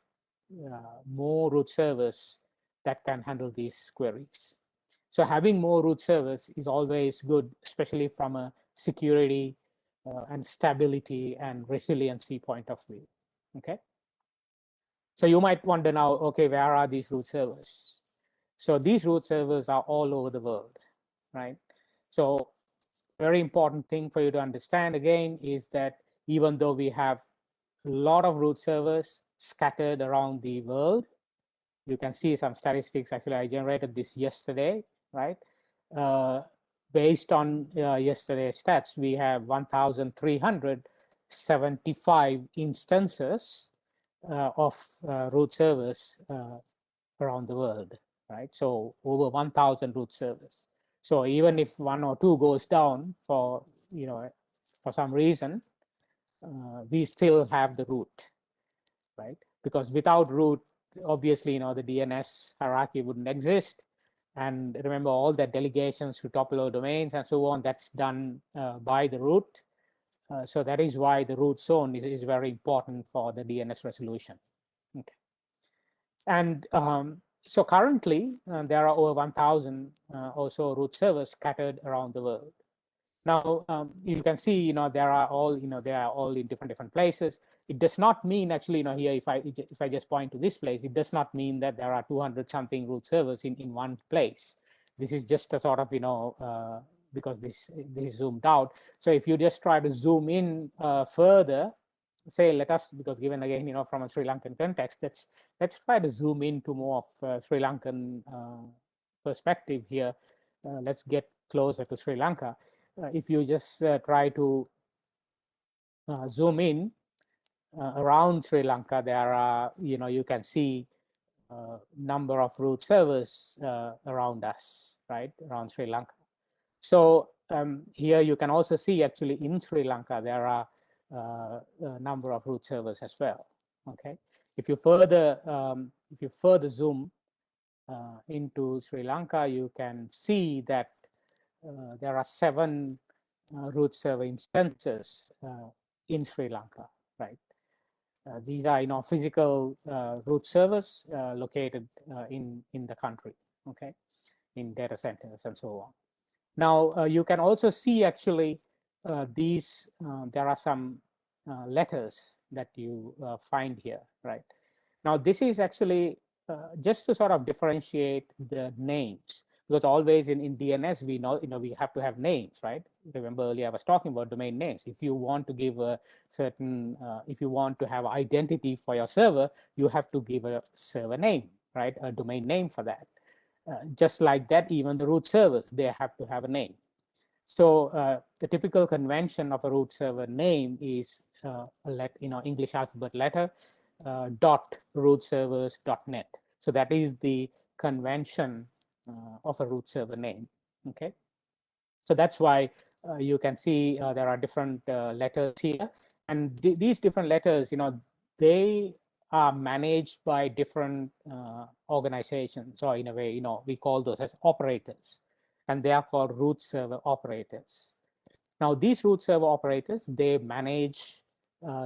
more root servers that can handle these queries. So having more root servers is always good, especially from a security and stability and resiliency point of view. Okay. So you might wonder now, okay, where are these root servers? So these root servers are all over the world, right? So very important thing for you to understand again is that even though we have a lot of root servers scattered around the world, you can see some statistics. Actually, I generated this yesterday, right? Based on yesterday's stats, we have 1,375 instances of root servers around the world, right? So over 1,000 root servers. So even if one or two goes down for for some reason, we still have the root, right? Because without root, obviously, the DNS hierarchy wouldn't exist. And remember, all that delegations to top-level domains and so on, that's done by the root. So that is why the root zone is very important for the DNS resolution. Okay. And so currently, there are over 1,000 or so root servers scattered around the world. Now you can see, they are all in different places. It does not mean actually, here if I just point to this place, it does not mean that there are 200 something root servers in one place. This is just a sort of because this is zoomed out. So if you just try to zoom in further, say because given again from a Sri Lankan context, let's try to zoom into more of Sri Lankan perspective here. Let's get closer to Sri Lanka. If you just try to zoom in around Sri Lanka, there are, you can see number of root servers around us, right, around Sri Lanka. So here you can also see actually in Sri Lanka, there are a number of root servers as well. Okay, if you further zoom into Sri Lanka, you can see that there are 7 root server instances in Sri Lanka, right? These are physical root servers located in the country, okay, in data centers and so on. Now you can also see actually these there are some letters that you find here, right? Now this is actually just to sort of differentiate the names, because always in DNS we know we have to have names, right? Remember earlier I was talking about domain names. If you want to give a certain if you want to have identity for your server, you have to give a server name, right? A domain name for that. Just like that, even the root servers, they have to have a name. So the typical convention of a root server name is English alphabet letter .rootservers.net. So that is the convention of a root server name. Okay, so that's why you can see there are different letters here. And these different letters, they are managed by different organizations, or in a way, we call those as operators, and they are called root server operators. Now, these root server operators, they manage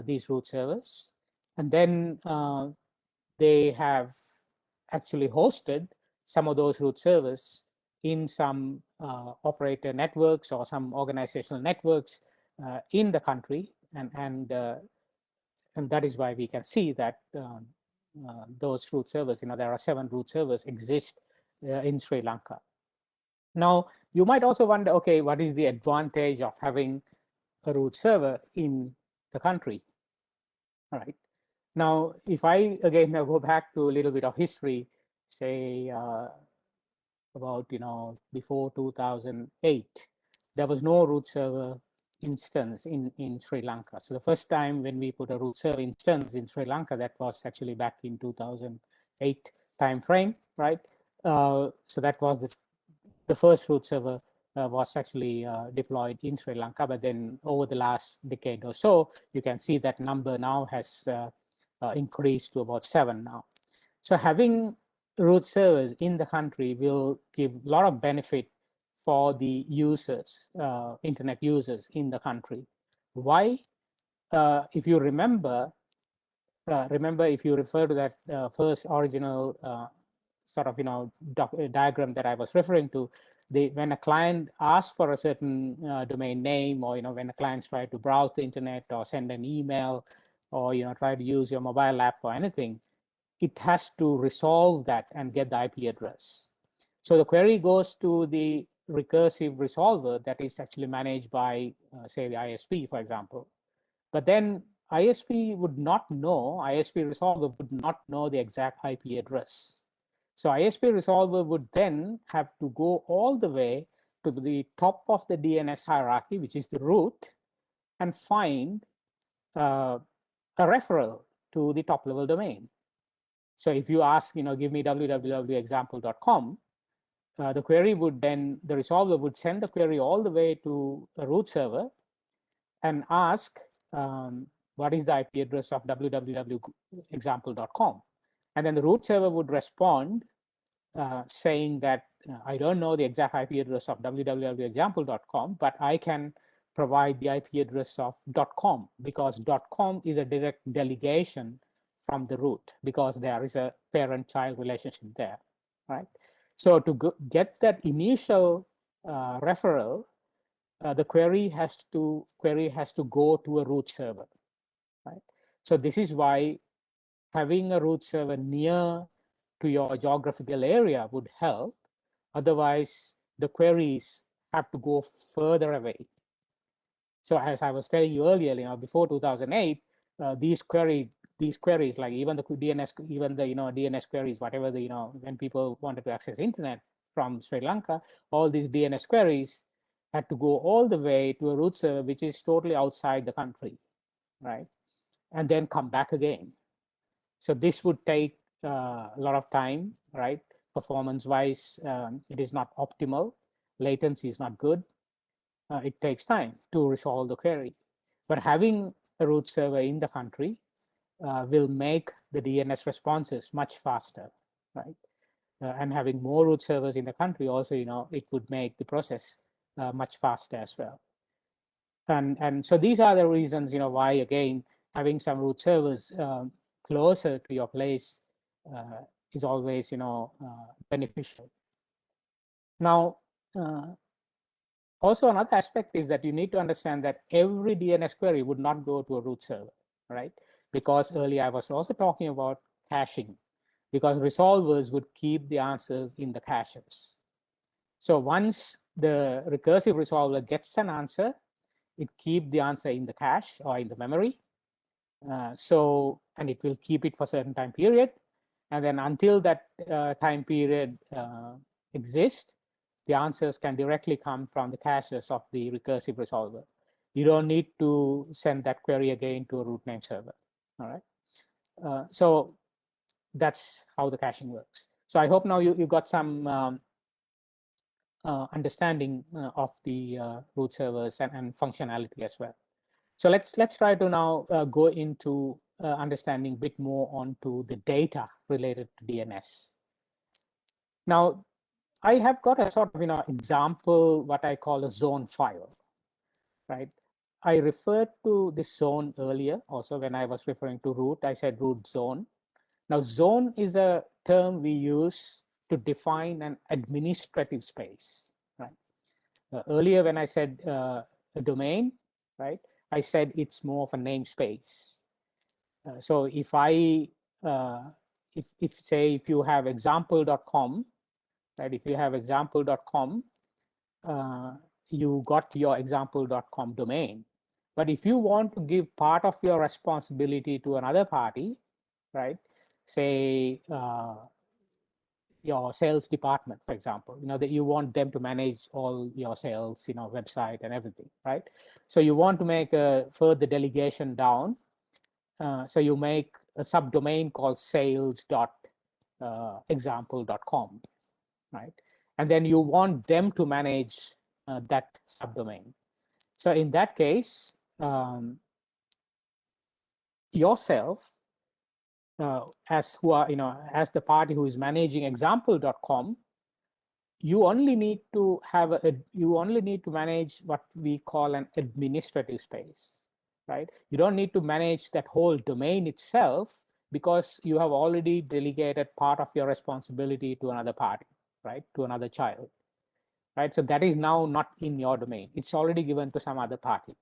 these root servers, and then they have actually hosted some of those root servers in some operator networks or some organizational networks in the country, and that is why we can see that those root servers, there are 7 root servers exist in Sri Lanka. Now, you might also wonder, okay, what is the advantage of having a root server in the country? All right. Now, if I again go back to a little bit of history, say about before 2008, there was no root server instance in Sri Lanka. So the first time when we put a root server instance in Sri Lanka, that was actually back in 2008 timeframe, right? So that was the first root server was actually deployed in Sri Lanka. But then over the last decade or so, you can see that number now has increased to about 7 now. So having root servers in the country will give a lot of benefit for the users, internet users in the country. Why? If you remember if you refer to that first original sort of diagram that I was referring to, when a client asks for a certain domain name, or when a client tries to browse the internet or send an email, or try to use your mobile app or anything, it has to resolve that and get the IP address. So the query goes to the recursive resolver that is actually managed by, say, the ISP, for example. But then ISP resolver would not know the exact IP address. So ISP resolver would then have to go all the way to the top of the DNS hierarchy, which is the root, and find a referral to the top level domain. So if you ask, give me www.example.com, the resolver would send the query all the way to a root server and ask, what is the IP address of www.example.com? And then the root server would respond saying that I don't know the exact IP address of www.example.com, but I can provide the IP address of .com, because .com is a direct delegation from the root, because there is a parent-child relationship there, right? So to get that initial referral, the query has to go to a root server, right? So this is why having a root server near to your geographical area would help. Otherwise, the queries have to go further away. So as I was telling you earlier, before 2008, these queries, like even the DNS, DNS queries, whatever when people wanted to access internet from Sri Lanka, all these DNS queries had to go all the way to a root server, which is totally outside the country, right? And then come back again. So this would take a lot of time, right? Performance-wise, it is not optimal. Latency is not good. It takes time to resolve the query. But having a root server in the country will make the DNS responses much faster, right? And having more root servers in the country also, it would make the process much faster as well. And so these are the reasons, why, again, having some root servers closer to your place is always, beneficial. Now, also another aspect is that you need to understand that every DNS query would not go to a root server, right? Because earlier I was also talking about caching, because resolvers would keep the answers in the caches. So once the recursive resolver gets an answer, it keeps the answer in the cache or in the memory. And it will keep it for a certain time period. And then until that time period exists, the answers can directly come from the caches of the recursive resolver. You don't need to send that query again to a root name server. All right. So that's how the caching works. So I hope now you got some understanding of the root servers and functionality as well. So let's try to now go into understanding a bit more onto the data related to DNS. Now, I have got a sort of example, what I call a zone file, right? I referred to this zone earlier. Also, when I was referring to root, I said root zone. Now, zone is a term we use to define an administrative space, right? Earlier, when I said a domain, right, I said it's more of a namespace. So if I, if you have example.com, right, if you have example.com, you got your example.com domain. But if you want to give part of your responsibility to another party, right, say your sales department, for example, that you want them to manage all your sales, website and everything, right? So you want to make a further delegation down. So you make a subdomain called sales.example.com, right? And then you want them to manage that subdomain. So in that case, yourself, as the party who is managing example.com, you only need to manage what we call an administrative space, right? You don't need to manage that whole domain itself, because you have already delegated part of your responsibility to another party, right? To another child, right? So that is now not in your domain. It's already given to some other party.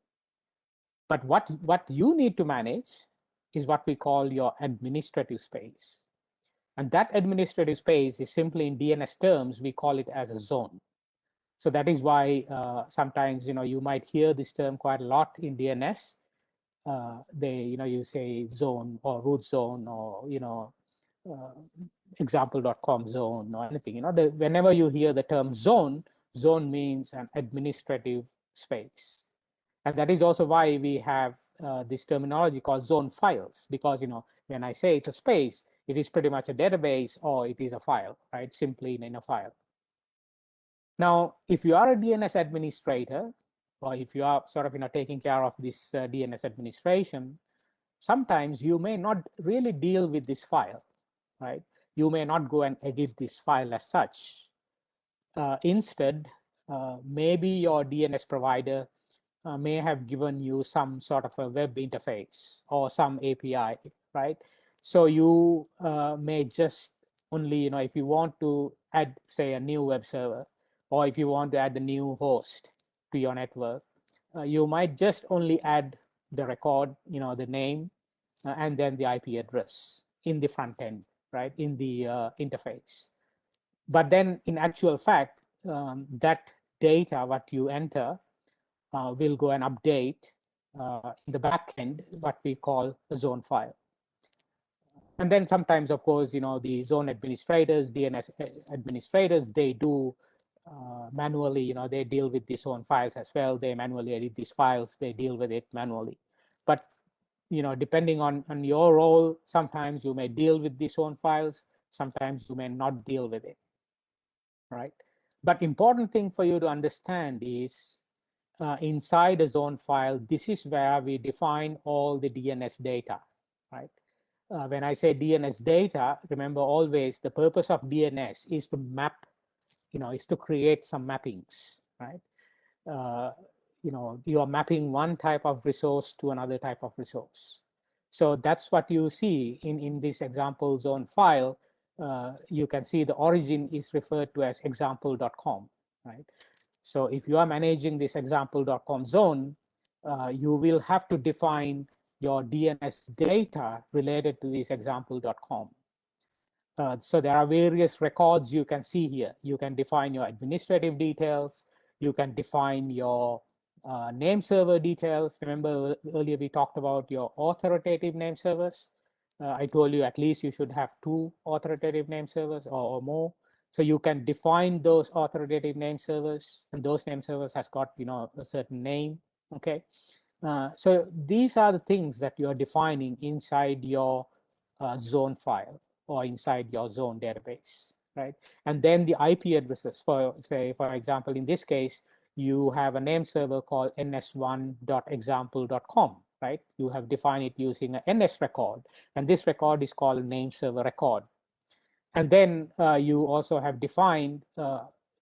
But what you need to manage is what we call your administrative space. And that administrative space is simply, in DNS terms, we call it as a zone. So that is why sometimes you might hear this term quite a lot in DNS. You say zone or root zone or example.com zone or anything. Whenever you hear the term zone means an administrative space. And that is also why we have this terminology called zone files, because when I say it's a space, it is pretty much a database or it is a file, right? Simply in a file. Now, if you are a DNS administrator, or if you are sort of taking care of this DNS administration, sometimes you may not really deal with this file, right? You may not go and edit this file as such. Instead, maybe your DNS provider may have given you some sort of a web interface or some API, right? So you may just only, if you want to add, say, a new web server, or if you want to add a new host to your network, you might just only add the record, the name, and then the IP address in the front end, right, in the interface. But then in actual fact, that data, what you enter, will go and update in the back end, what we call a zone file. And then sometimes, of course, the zone administrators, DNS administrators, they do manually, they deal with the zone files as well. They manually edit these files, they deal with it manually. But depending on your role, sometimes you may deal with the zone files, sometimes you may not deal with it, right? But important thing for you to understand is inside a zone file, this is where we define all the DNS data, right? When I say DNS data, remember always the purpose of DNS is to map, is to create some mappings, right? You are mapping one type of resource to another type of resource. So that's what you see in this example zone file. You can see the origin is referred to as example.com, right? So if you are managing this example.com zone, you will have to define your DNS data related to this example.com. So there are various records you can see here. You can define your administrative details. You can define your name server details. Remember earlier we talked about your authoritative name servers. I told you at least you should have 2 authoritative name servers or more. So you can define those authoritative name servers, and those name servers has got a certain name. Okay, so these are the things that you are defining inside your zone file or inside your zone database, right? And then the IP addresses, for example, in this case, you have a name server called ns1.example.com, right? You have defined it using an NS record, and this record is called name server record. And then you also have defined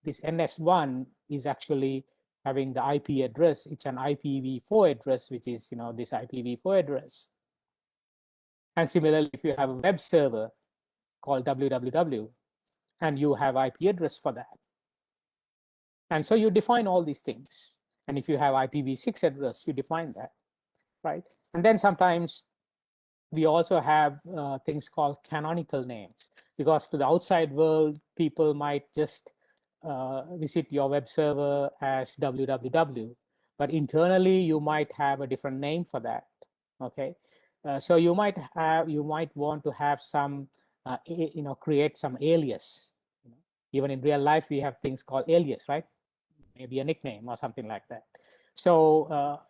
this NS1 is actually having the IP address. It's an IPv4 address, which is this IPv4 address. And similarly, if you have a web server called www, and you have IP address for that. And so you define all these things. And if you have IPv6 address, you define that, right? And then sometimes we also have things called canonical names, because to the outside world, people might just visit your web server as www, but internally you might have a different name for that. Okay, so you might want to have some create some alias. Even in real life, we have things called alias, right? Maybe a nickname or something like that. So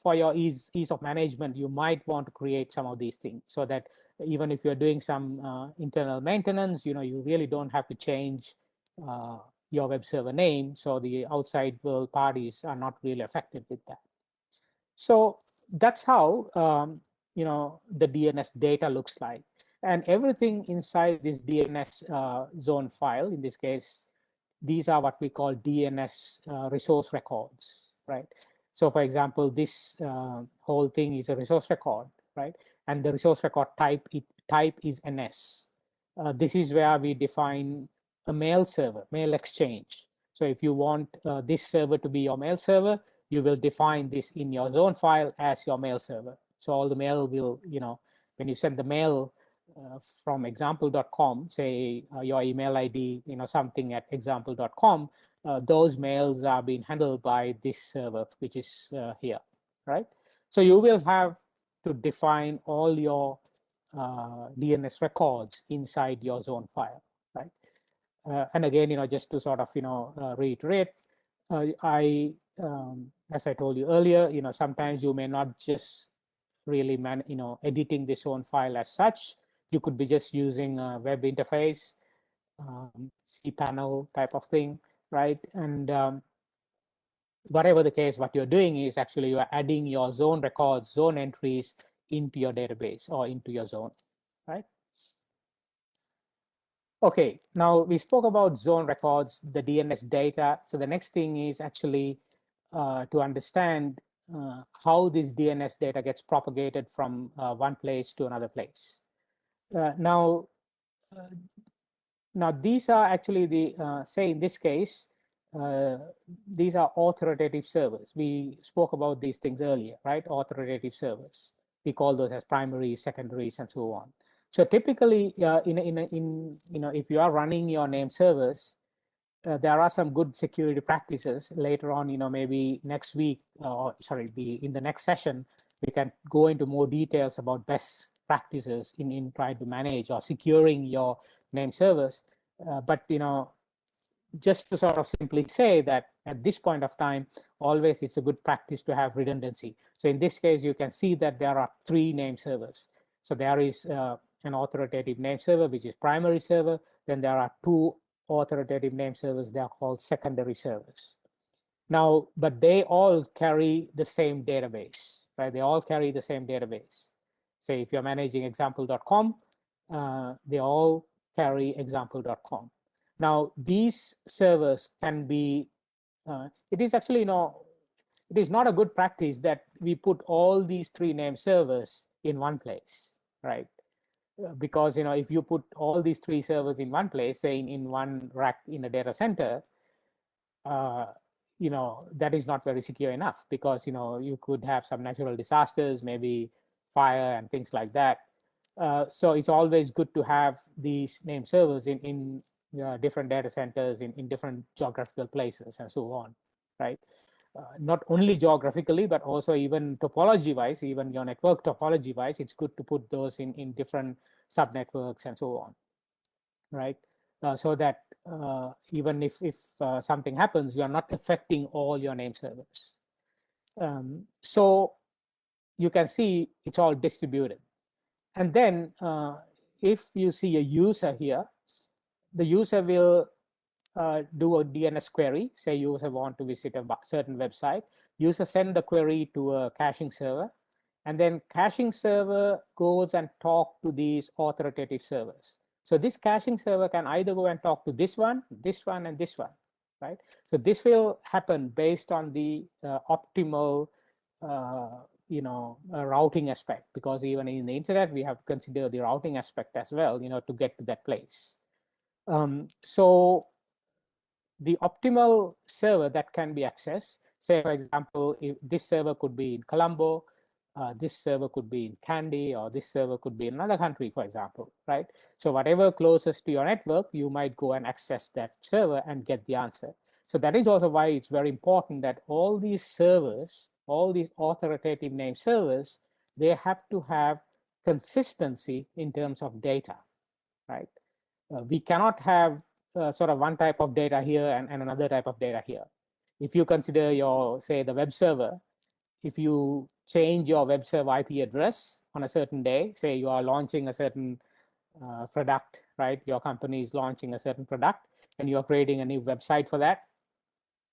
for your ease of management, you might want to create some of these things, so that even if you're doing some internal maintenance, you really don't have to change your web server name, so the outside world parties are not really affected with that. So that's how the DNS data looks like, and everything inside this DNS zone file, in this case, these are what we call DNS resource records, right? So for example, this whole thing is a resource record, right? And the resource record type is NS. This is where we define a mail server, mail exchange. So if you want this server to be your mail server, you will define this in your zone file as your mail server. So all the mail will, when you send the mail from example.com, say your email ID, something at example.com, those mails are being handled by this server, which is here, right? So you will have to define all your DNS records inside your zone file, right? And again, just to sort of, reiterate, as I told you earlier, sometimes you may not just really editing this zone file as such. You could be just using a web interface, cPanel type of thing, right? And whatever the case, what you're doing is actually you are adding your zone records, zone entries into your database or into your zone, right? Okay, now we spoke about zone records, the DNS data. So the next thing is actually to understand how this DNS data gets propagated from one place to another place. Now these are actually the, say in this case, these are authoritative servers. We spoke about these things earlier, right? Authoritative servers. We call those as primaries, secondaries, and so on. So typically, if you are running your name servers, there are some good security practices. Later on, maybe next week, in the next session, we can go into more details about best practices in trying to manage or securing your name servers. But just to sort of simply say that at this point of time, always it's a good practice to have redundancy. So in this case, you can see that there are 3 name servers. So there is an authoritative name server, which is primary server. Then there are 2 authoritative name servers. They are called secondary servers. Now, but they all carry the same database, right? They all carry the same database. Say if you're managing example.com, they all carry example.com. Now, these servers can be, it is actually, it is not a good practice that we put all these 3 name servers in one place, right? Because, if you put all these 3 servers in one place, say in one rack in a data center, that is not very secure enough, because, you could have some natural disasters, maybe fire and things like that. So it's always good to have these name servers in different data centers in different geographical places and so on, right? Not only geographically, but also even topology wise, even your network topology wise, it's good to put those in different subnetworks and so on, right? So that even if something happens, you're not affecting all your name servers. So you can see it's all distributed. And then if you see a user here, the user will do a DNS query. Say user want to visit a certain website. User send the query to a caching server, and then caching server goes and talk to these authoritative servers. So this caching server can either go and talk to this one, and this one, right? So this will happen based on the optimal, routing aspect, because even in the internet we have to consider the routing aspect as well, to get to that place. So the optimal server that can be accessed, say for example, if this server could be in Colombo, this server could be in Kandy, or this server could be in another country, for example, right? So whatever closest to your network, you might go and access that server and get the answer. So that is also why it's very important that all these servers, all these authoritative name servers, they have to have consistency in terms of data, right? We cannot have sort of one type of data here and another type of data here. If you consider your, say, the web server, if you change your web server IP address on a certain day, say you are launching a certain product, right? Your company is launching a certain product and you're creating a new website for that.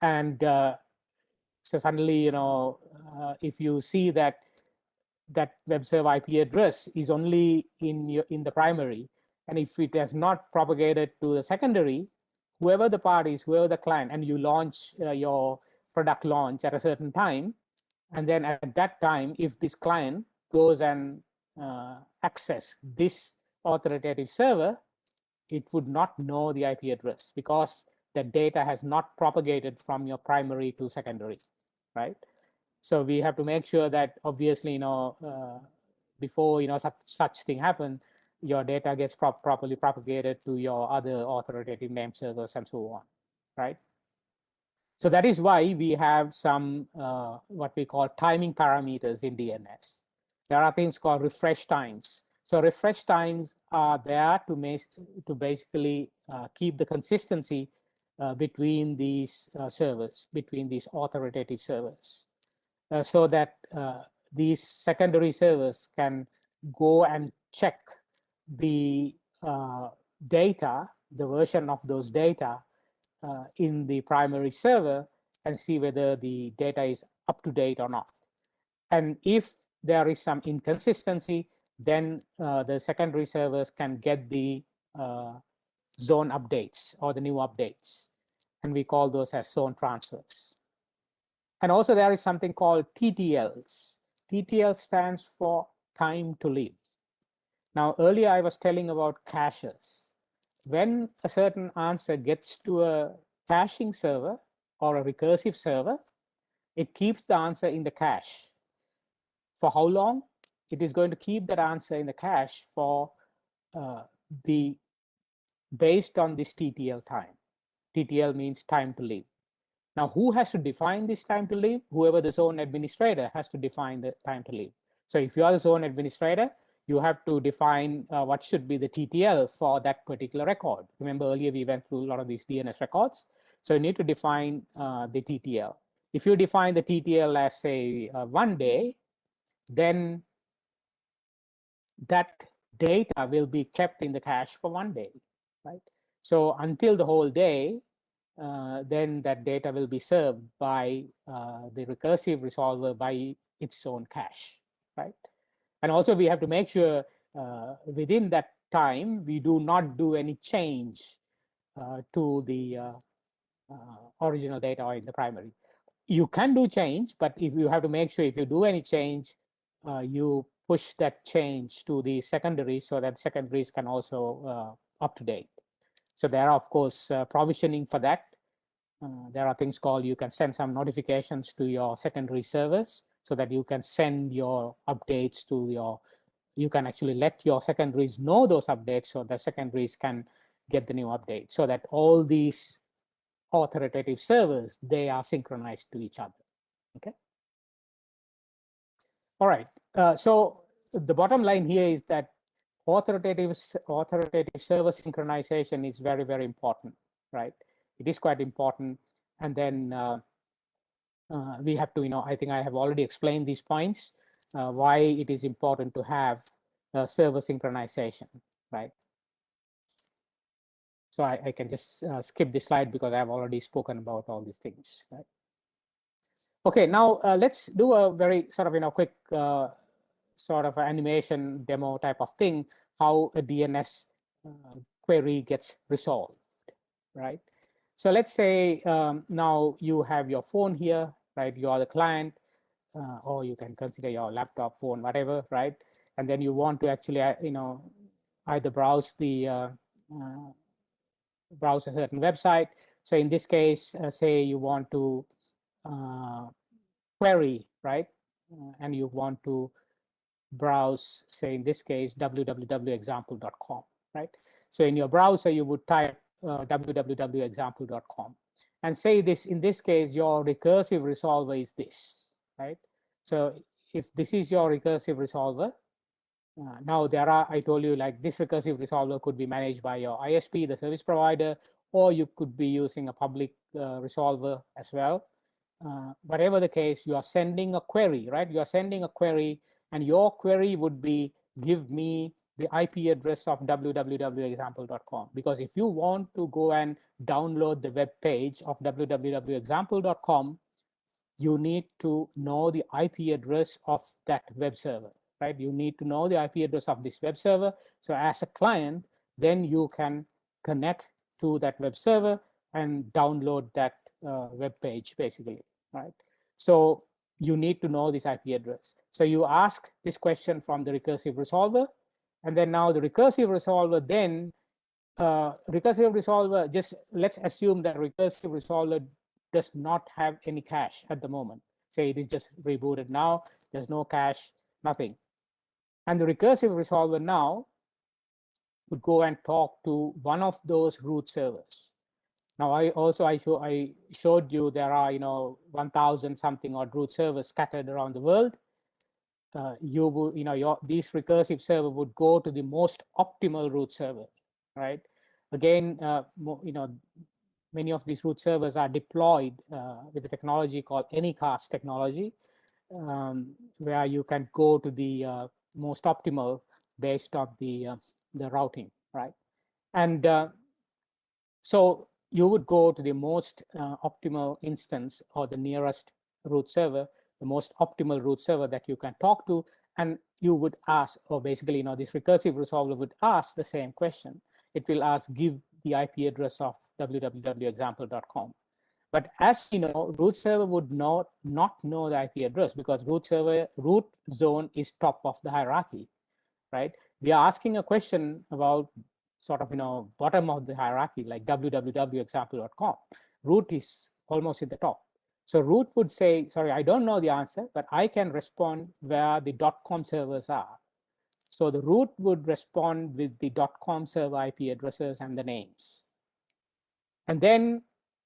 And so suddenly, if you see that that web server IP address is only in the primary, and if it has not propagated to the secondary, whoever the parties, whoever the client, and you launch your product launch at a certain time, and then at that time, if this client goes and access this authoritative server, it would not know the IP address because the data has not propagated from your primary to secondary, right? So we have to make sure that obviously, before such thing happen, your data gets properly propagated to your other authoritative name servers and so on, right? So that is why we have some what we call timing parameters in DNS. There are things called refresh times. So refresh times are there to basically keep the consistency between these servers, between these authoritative servers. So that these secondary servers can go and check the data, the version of those data in the primary server and see whether the data is up to date or not. And if there is some inconsistency, then the secondary servers can get the zone updates or the new updates. And we call those as zone transfers. And also there is something called TTLs. TTL stands for time to live. Now, earlier I was telling about caches. When a certain answer gets to a caching server or a recursive server, it keeps the answer in the cache. For how long? It is going to keep that answer in the cache for based on this TTL time. TTL means time to live. Now, who has to define this time to live? Whoever the zone administrator has to define the time to live. So if you are the zone administrator, you have to define what should be the TTL for that particular record. Remember earlier we went through a lot of these DNS records. So you need to define the TTL. If you define the TTL as say 1 day, then that data will be kept in the cache for 1 day, right? So until the whole day, then that data will be served by the recursive resolver by its own cache, right? And also we have to make sure within that time, we do not do any change to the original data or in the primary. You can do change, but if you have to make sure if you do any change, you push that change to the secondaries so that secondaries can also up to date. So there are, of course, provisioning for that. There are things called, you can send some notifications to your secondary servers so that you can send your updates to your, you can actually let your secondaries know those updates so the secondaries can get the new update so that all these authoritative servers, they are synchronized to each other, okay? All right, so the bottom line here is that authoritative server synchronization is very, very important, right? It is quite important. And then we have to, I think I have already explained these points, why it is important to have server synchronization, right? So I can just skip this slide because I've already spoken about all these things. Right? Okay, now let's do a very sort of quick sort of animation demo type of thing, how a DNS query gets resolved, right? So let's say now you have your phone here, right? You are the client, or you can consider your laptop, phone, whatever, right? And then you want to actually, either browse browse a certain website. So in this case, say you want to query, right? And you want to browse, say in this case, www.example.com, right? So in your browser, you would type www.example.com and say this, in this case, your recursive resolver is this, right? So if this is your recursive resolver, now there are, I told you, like this recursive resolver could be managed by your ISP, the service provider, or you could be using a public resolver as well. Whatever the case, you are sending a query, right? You are sending a query, and your query would be, give me the IP address of www.example.com. Because if you want to go and download the web page of www.example.com, you need to know the IP address of that web server, right? You need to know the IP address of this web server. So as a client, then you can connect to that web server and download that web page, basically, right? So you need to know this IP address. So you ask this question from the recursive resolver, and then now the recursive resolver then, just let's assume that recursive resolver does not have any cache at the moment. Say it is just rebooted now, there's no cache, nothing. And the recursive resolver now would go and talk to one of those root servers. Now I showed you there are 1,000 something odd root servers scattered around the world. These recursive server would go to the most optimal root server, right? Again, many of these root servers are deployed with a technology called Anycast technology, where you can go to the most optimal based on the routing, right? And so you would go to the most optimal instance or the nearest root server, the most optimal root server that you can talk to, and you would ask, or basically, this recursive resolver would ask the same question. It will ask, give the IP address of www.example.com. But as we know, root server would not know the IP address because root zone is top of the hierarchy, right? We are asking a question about sort of bottom of the hierarchy, like www.example.com. Root is almost at the top. So root would say, sorry, I don't know the answer, but I can respond where the .com servers are. So the root would respond with the .com server IP addresses and the names. And then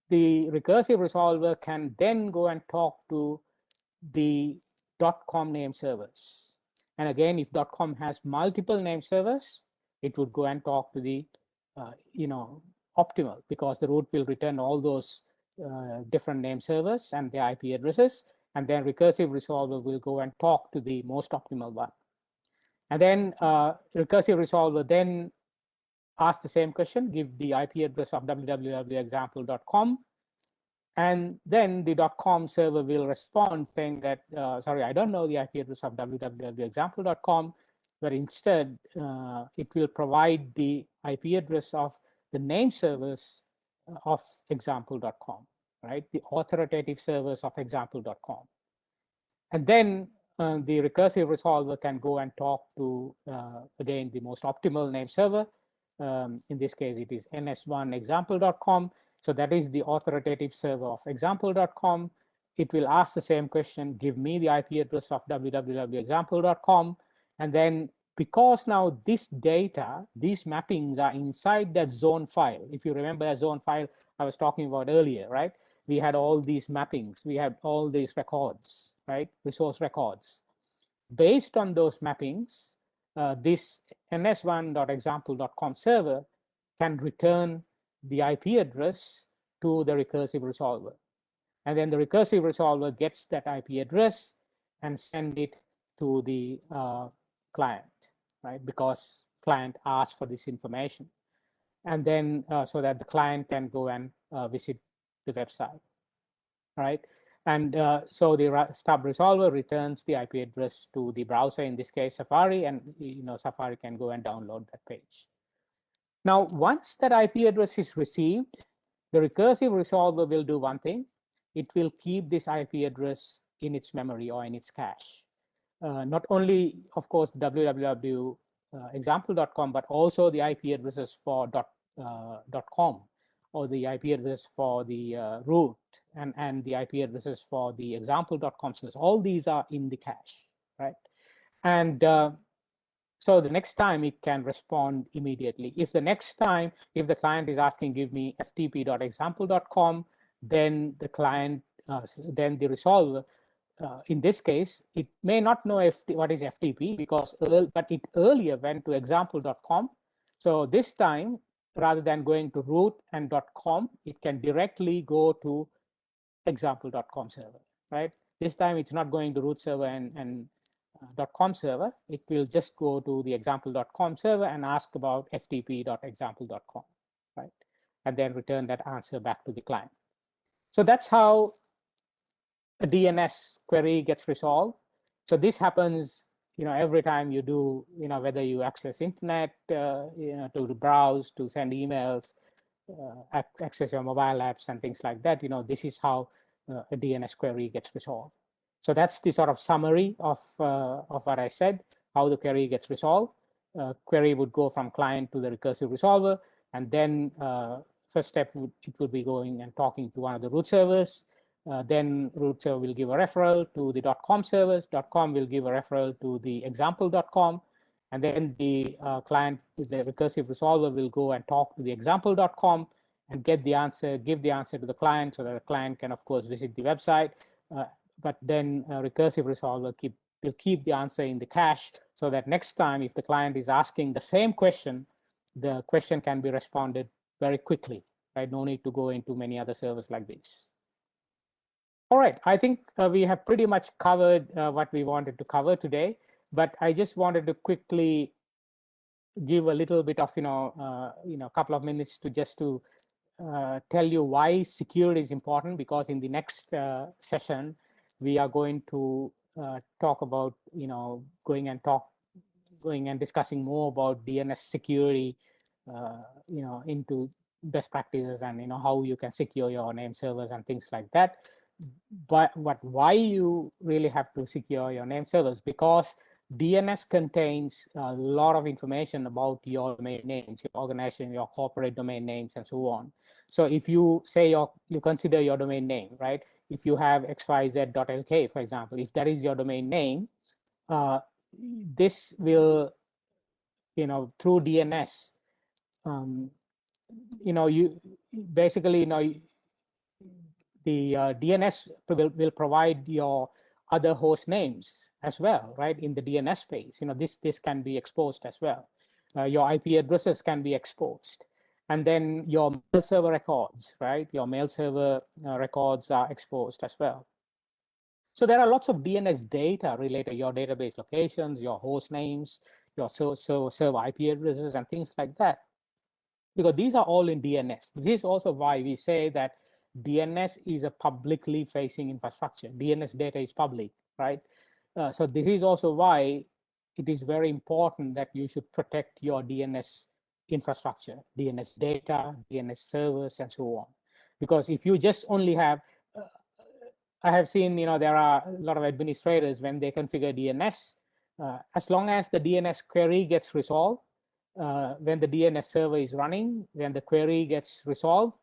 the recursive resolver can then go and talk to the .com name servers. And again, if .com has multiple name servers, it would go and talk to the optimal, because the root will return all those different name servers and their IP addresses, and then recursive resolver will go and talk to the most optimal one. And then recursive resolver then ask the same question, give the IP address of www.example.com. And then the .com server will respond saying that, sorry, I don't know the IP address of www.example.com, but instead it will provide the IP address of the name servers of example.com, right? The authoritative servers of example.com. And then the recursive resolver can go and talk to, again, the most optimal name server. In this case, it is ns1example.com. So that is the authoritative server of example.com. It will ask the same question, give me the IP address of www.example.com. And then because now this data, these mappings are inside that zone file. If you remember that zone file I was talking about earlier, right? We had all these mappings, we had all these records, right? Resource records. Based on those mappings, this ns1.example.com server can return the IP address to the recursive resolver. And then the recursive resolver gets that IP address and send it to the client, right? Because client asked for this information. and then so that the client can go and visit the website, right? And so the stub resolver returns the IP address to the browser, in this case Safari, and Safari can go and download that page. Now, once that IP address is received, the recursive resolver will do one thing. It will keep this IP address in its memory or in its cache. Not only, of course, www example.com, but also the IP addresses for .com, or the IP address for the root, and the IP addresses for the example.com service. All these are in the cache, right? And so the next time it can respond immediately. If the client is asking, give me ftp.example.com, then the client, then the resolver, in this case, it may not know what is FTP, but it earlier went to example.com. So this time, rather than going to root and .com, it can directly go to example.com server, right? This time it's not going to root server and .com server. It will just go to the example.com server and ask about ftp.example.com, right? And then return that answer back to the client. So that's how a DNS query gets resolved. So this happens, every time you do, whether you access internet, to browse, to send emails, access your mobile apps and things like that. This is how a DNS query gets resolved. So that's the sort of summary of what I said, how the query gets resolved. Query would go from client to the recursive resolver, and then first step, it would be going and talking to one of the root servers. Then root server will give a referral to the .com servers. .com will give a referral to the example.com. And then the client, the recursive resolver, will go and talk to the example.com and give the answer to the client, so that the client can, of course, visit the website. But then recursive resolver will keep the answer in the cache, so that next time, if the client is asking the same question, the question can be responded very quickly, right? No need to go into many other servers like this. All right, I think we have pretty much covered what we wanted to cover today, but I just wanted to quickly give a little bit of, a couple of minutes to just to tell you why security is important, because in the next session, we are going to talk about, going and discussing more about DNS security, into best practices, and how you can secure your name servers and things like that. But why you really have to secure your name servers? Because DNS contains a lot of information about your domain names, your organization, your corporate domain names, and so on. So if you say you consider your domain name, right? If you have xyz.lk, for example, if that is your domain name, this will, through DNS, you basically, the DNS will provide your other host names as well, right? In the DNS space, this can be exposed as well. Your IP addresses can be exposed. And then your mail server records, right? Your mail server records are exposed as well. So there are lots of DNS data related to your database locations, your host names, your server IP addresses, and things like that. Because these are all in DNS. This is also why we say that DNS is a publicly facing infrastructure. DNS data is public, right? So this is also why it is very important that you should protect your DNS infrastructure, DNS data, DNS servers, and so on. Because if you just only have, I have seen, there are a lot of administrators, when they configure DNS, as long as the DNS query gets resolved, when the DNS server is running, when the query gets resolved,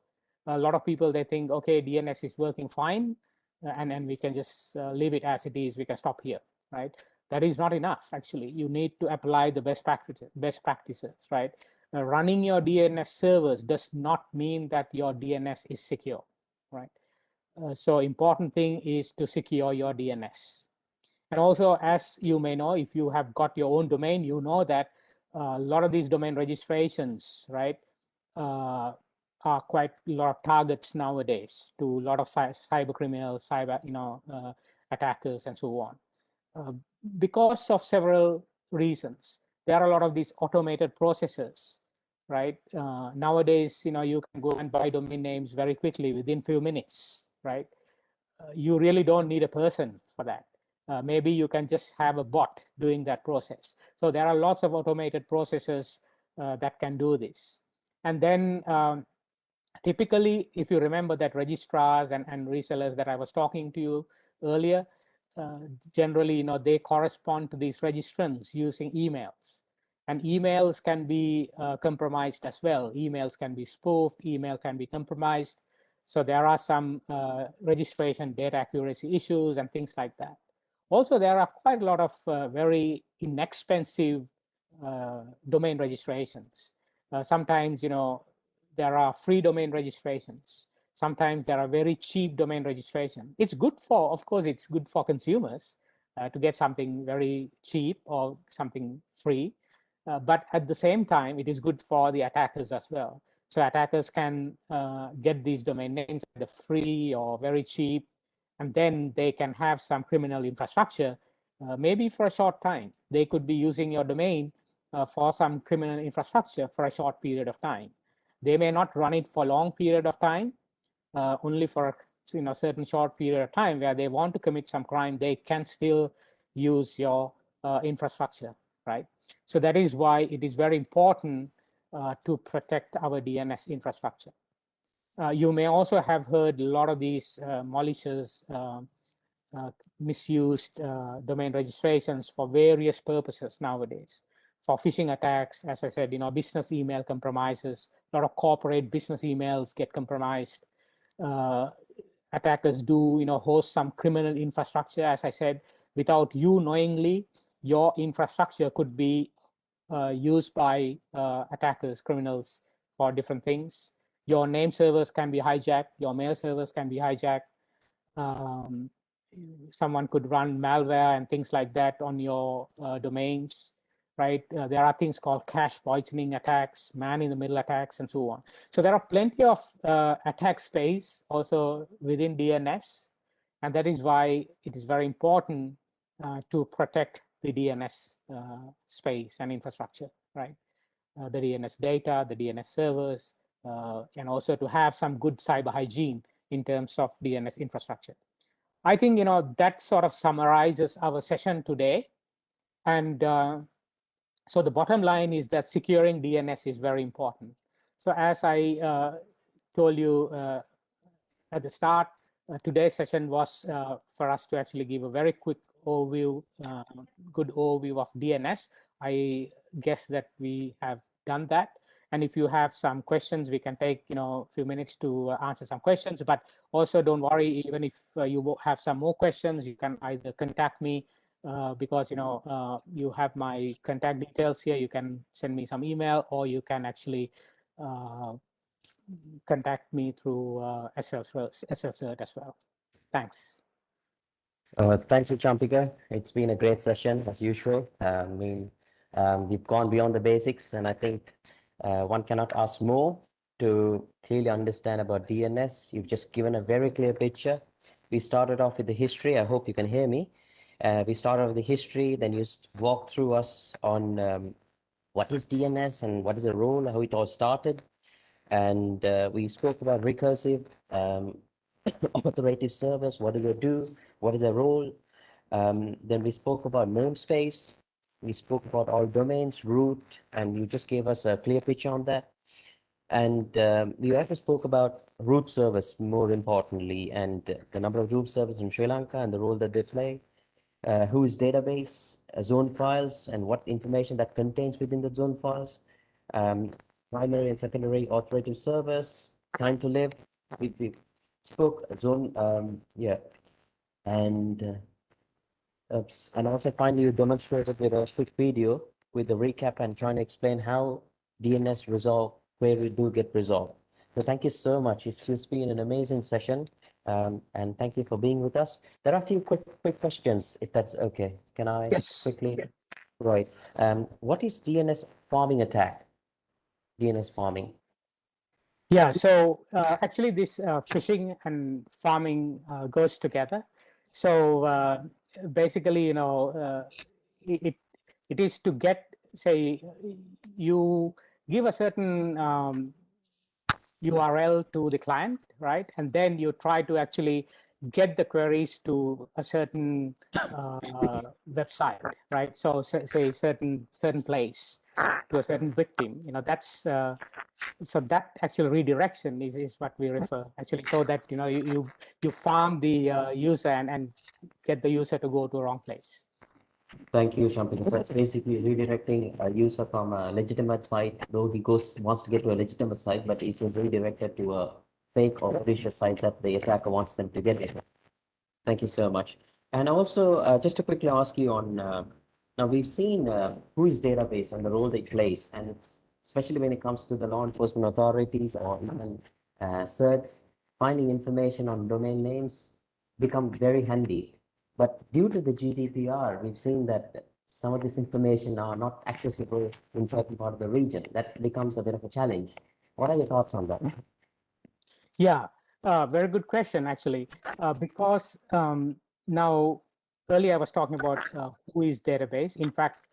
a lot of people, they think, okay, DNS is working fine, and then we can just leave it as it is. We can stop here, right? That is not enough. Actually, you need to apply the best practices, right? Running your DNS servers does not mean that your DNS is secure, right? So important thing is to secure your DNS. And also, as you may know, if you have got your own domain, you know that a lot of these domain registrations, right, are quite a lot of targets nowadays to a lot of cyber criminals, attackers, and so on. Because of several reasons, there are a lot of these automated processes, right? Nowadays, you can go and buy domain names very quickly within few minutes, right? You really don't need a person for that. Maybe you can just have a bot doing that process. So there are lots of automated processes that can do this. And then typically, if you remember that registrars and resellers that I was talking to you earlier, generally, they correspond to these registrants using emails. And emails can be compromised as well. Emails can be spoofed, email can be compromised. So there are some registration data accuracy issues and things like that. Also, there are quite a lot of very inexpensive domain registrations. Sometimes, there are free domain registrations. Sometimes there are very cheap domain registration. It's good for, of course, it's good for consumers to get something very cheap or something free. But at the same time, it is good for the attackers as well. So attackers can get these domain names either free or very cheap, and then they can have some criminal infrastructure, maybe for a short time. They could be using your domain for some criminal infrastructure for a short period of time. They may not run it for a long period of time, only for a certain short period of time where they want to commit some crime. They can still use your infrastructure, right? So that is why it is very important to protect our DNS infrastructure. You may also have heard a lot of these malicious, misused domain registrations for various purposes nowadays. For phishing attacks, as I said, business email compromises. A lot of corporate business emails get compromised. Attackers do, host some criminal infrastructure. As I said, without you knowingly, your infrastructure could be used by attackers, criminals, for different things. Your name servers can be hijacked. Your mail servers can be hijacked. Someone could run malware and things like that on your domains, right? There are things called cache poisoning attacks, man-in-the-middle attacks, and so on. So there are plenty of attack space also within DNS, and that is why it is very important to protect the DNS space and infrastructure, right? The DNS data, the DNS servers, and also to have some good cyber hygiene in terms of DNS infrastructure. I think, that sort of summarizes our session today. And so the bottom line is that securing DNS is very important. So as I told you at the start, today's session was for us to actually give a very quick overview, good overview of DNS. I guess that we have done that. And if you have some questions, we can take a few minutes to answer some questions. But also don't worry, even if you have some more questions, you can either contact me because you have my contact details here. You can send me some email, or you can actually contact me through SLCert as well. Thanks. Thank you, Champika. It's been a great session as usual. We've gone beyond the basics, and I think one cannot ask more to clearly understand about DNS. You've just given a very clear picture. We started off with the history. I hope you can hear me. We started with the history, then you walked through us on what is DNS and what is the role, how it all started. And we spoke about recursive authoritative servers, what do they do, what is their role. Then we spoke about namespace. We spoke about all domains, root, and you just gave us a clear picture on that. And we also spoke about root servers, more importantly, and the number of root servers in Sri Lanka and the role that they play, whose database, zone files, and what information that contains within the zone files, primary and secondary authoritative servers, time to live. We spoke zone, and also finally you demonstrated with a quick video with the recap and trying to explain how DNS resolve query do get resolved. So thank you so much. It's just been an amazing session, and thank you for being with us. There are a few quick questions, if that's okay. Can I quickly? Yes. Right. What is DNS farming attack? DNS farming. Yeah, so actually this phishing and farming goes together. So basically, it is to get, say, you give a certain URL to the client, right? And then you try to actually get the queries to a certain website, right? So say certain place to a certain victim. That's so that actual redirection is what we refer actually, so that you farm the user and get the user to go to a wrong place. Thank you, Champika. So it's basically redirecting a user from a legitimate site, though he wants to get to a legitimate site, but he's been redirected to a fake or malicious site that the attacker wants them to get in. Thank you so much. And also, just to quickly ask you on, now we've seen WHOIS database and the role they plays, and it's especially when it comes to the law enforcement authorities or even certs, finding information on domain names become very handy. But due to the GDPR, we've seen that some of this information are not accessible in certain part of the region. That becomes a bit of a challenge. What are your thoughts on that? Yeah, very good question, actually, because now earlier I was talking about WHOIS database. In fact,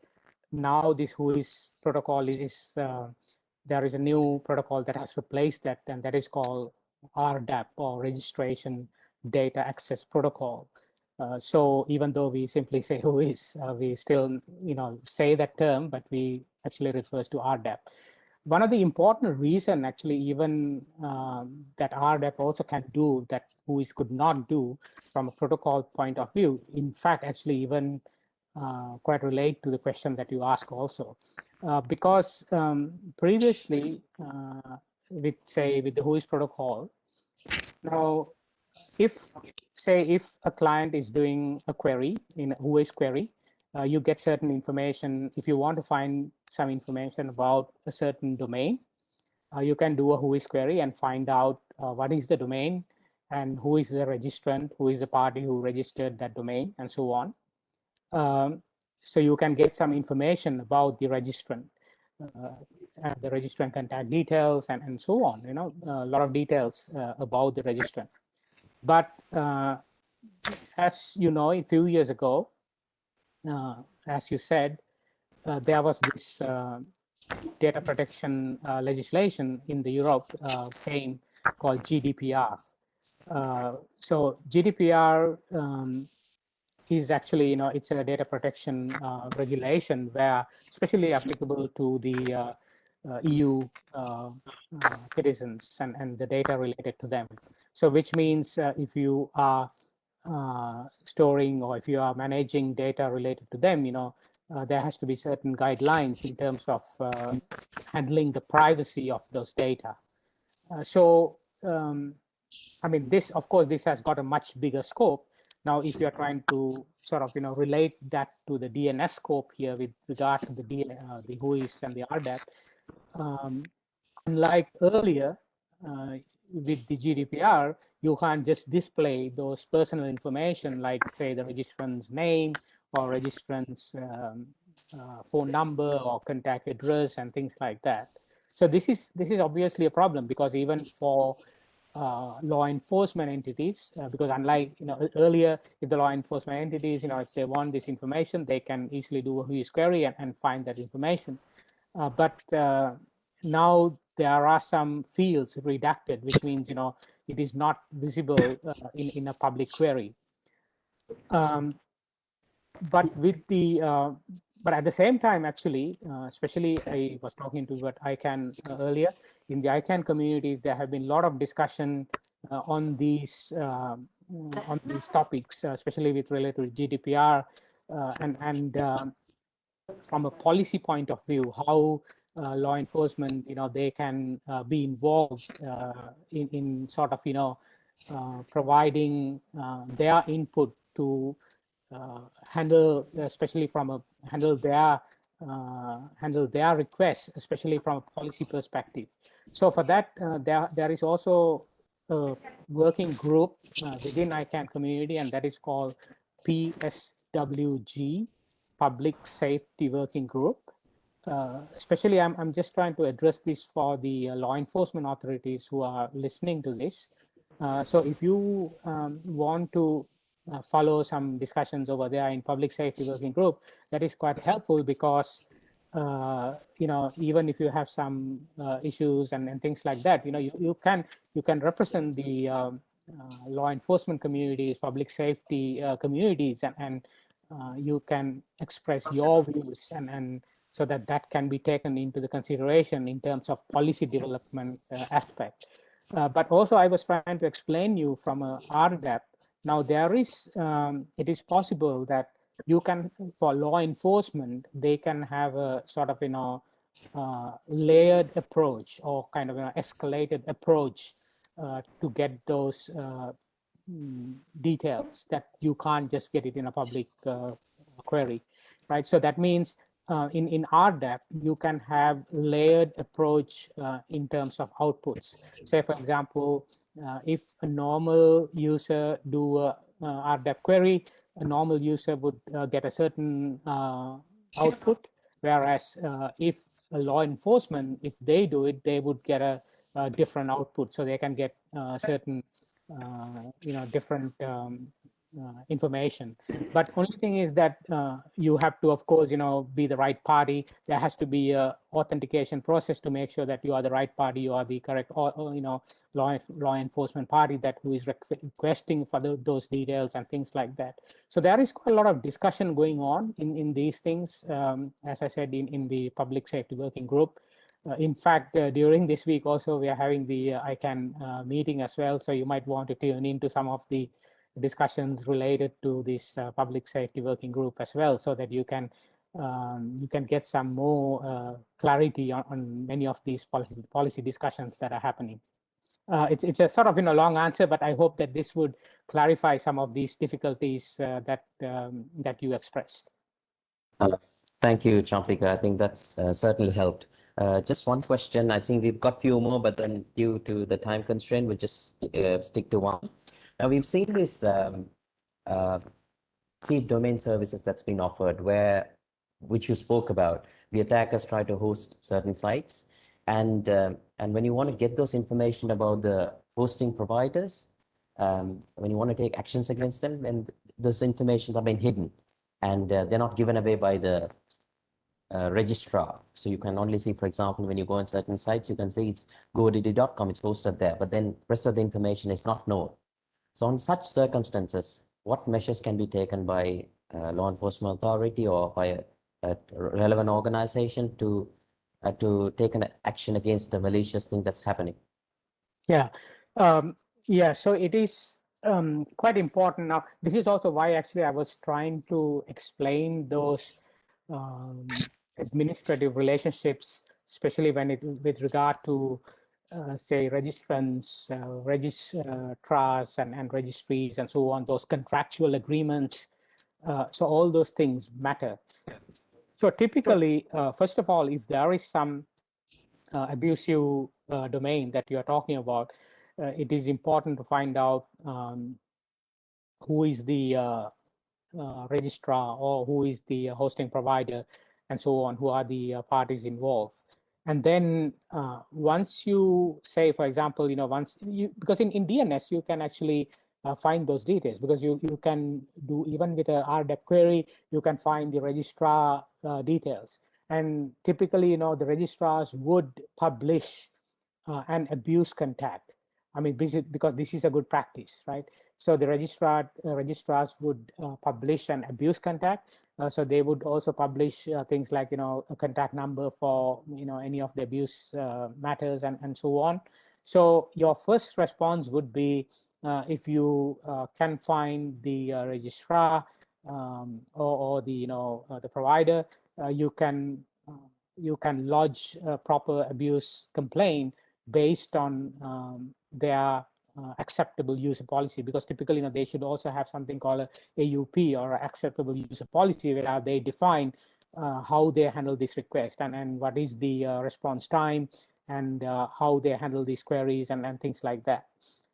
now this WHOIS protocol is there is a new protocol that has replaced that, and that is called RDAP, or Registration Data Access Protocol. So even though we simply say WHOIS, we still say that term, but we actually refers to RDAP. One of the important reason, actually, even that RDAP also can do that WHOIS could not do from a protocol point of view, in fact, actually even quite relate to the question that you asked also. Because previously, with the WHOIS protocol, now, if a client is doing a query in a WHOIS query, you get certain information. If you want to find some information about a certain domain, you can do a WHOIS query and find out what is the domain and who is the registrant, who is the party who registered that domain, and so on. So you can get some information about the registrant, and the registrant contact details, and so on. A lot of details about the registrant. But as you know, a few years ago, as you said, there was this data protection legislation in the Europe came called GDPR. So GDPR is actually, it's a data protection regulation where especially applicable to the EU citizens and the data related to them. So which means if you are storing or if you are managing data related to them, there has to be certain guidelines in terms of handling the privacy of those data. I mean, this, of course, this has got a much bigger scope. Now, if you're trying to sort of, relate that to the DNS scope here with regard to the WHOIS and the RDAP, unlike earlier, with the GDPR, you can't just display those personal information like, say, the registrant's name or registrant's phone number or contact address and things like that. So this is obviously a problem, because even for law enforcement entities, because unlike earlier, if the law enforcement entities, if they want this information, they can easily do a WHOIS query and find that information. But now there are some fields redacted, which means it is not visible in a public query. But with the but at the same time, actually, especially I was talking to what ICANN earlier. In the ICANN communities, there have been a lot of discussion on these topics, especially with related to GDPR and from a policy point of view, how law enforcement, they can be involved in sort of, providing their input to handle, especially from handle their requests, especially from a policy perspective. So for that, there is also a working group within ICANN community, and that is called PSWG, Public Safety Working Group. Especially, I'm just trying to address this for the law enforcement authorities who are listening to this. So if you want to follow some discussions over there in Public Safety Working Group, that is quite helpful, because even if you have some issues and things like that, you can represent the law enforcement communities, public safety communities, and you can express your views, and so that can be taken into the consideration in terms of policy development aspect. But also, I was trying to explain you from a RDAP. Now, it is possible that you can, for law enforcement, they can have a sort of layered approach, or kind of an escalated approach to get those details that you can't just get it in a public query, right? So that means in RDAP, you can have layered approach in terms of outputs. Say, for example, if a normal user do a RDAP query, a normal user would get a certain output, whereas if a law enforcement, if they do it, they would get a different output. So they can get certain different information. But only thing is that you have to, of course, be the right party. There has to be a authentication process to make sure that you are the right party, you are the correct, law enforcement party that who is requesting for those details and things like that. So there is quite a lot of discussion going on in these things, as I said, in the public safety working group. In fact, during this week also, we are having the ICANN meeting as well. So you might want to tune into some of the discussions related to this public safety working group as well, so that you can get some more clarity on many of these policy discussions that are happening. It's a sort of long answer, but I hope that this would clarify some of these difficulties that you expressed. Thank you, Champika. I think that's certainly helped. Just one question. I think we've got few more, but then due to the time constraint, we'll just stick to one. Now, we've seen this cheap domain services that's been offered, which you spoke about. The attackers try to host certain sites, and when you want to get those information about the hosting providers, when you want to take actions against them, and those informations have been hidden, and they're not given away by the registrar. So you can only see, for example, when you go on certain sites, you can see it's godaddy.com, it's hosted there, but then rest of the information is not known. So on such circumstances, what measures can be taken by law enforcement authority or by a relevant organization to take an action against the malicious thing that's happening? Yeah, so it is quite important. Now, this is also why actually I was trying to explain those administrative relationships, especially with regard to say registrants, registrars and registries and so on, those contractual agreements. So all those things matter. So typically, first of all, if there is some abusive domain that you are talking about, it is important to find out who is the registrar or who is the hosting provider and so on, who are the parties involved. And then once you say, for example, because in DNS, you can actually find those details, because you can do, even with a RDAP query, you can find the registrar details. And typically, the registrars would publish an abuse contact. I mean, because this is a good practice, right? So the registrars would publish an abuse contact. So they would also publish things like, a contact number for, any of the abuse matters and so on. So your first response would be, if you can find the registrar or the, the provider, you can lodge a proper abuse complaint based on their acceptable user policy, because typically, they should also have something called a AUP, or acceptable user policy, where they define how they handle this request and what is the response time, and how they handle these queries and things like that.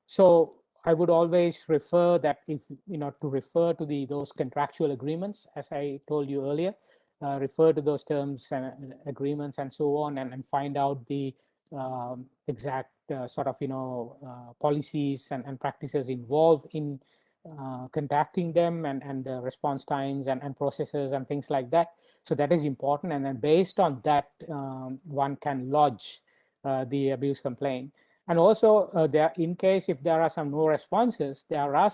So I would always refer that, if to refer to those contractual agreements, as I told you earlier, refer to those terms and agreements and so on, and find out the exact sort of policies and practices involved in contacting them and the response times and processes and things like that. So that is important. And then based on that, one can lodge the abuse complaint. And also there, in case if there are some no responses, there are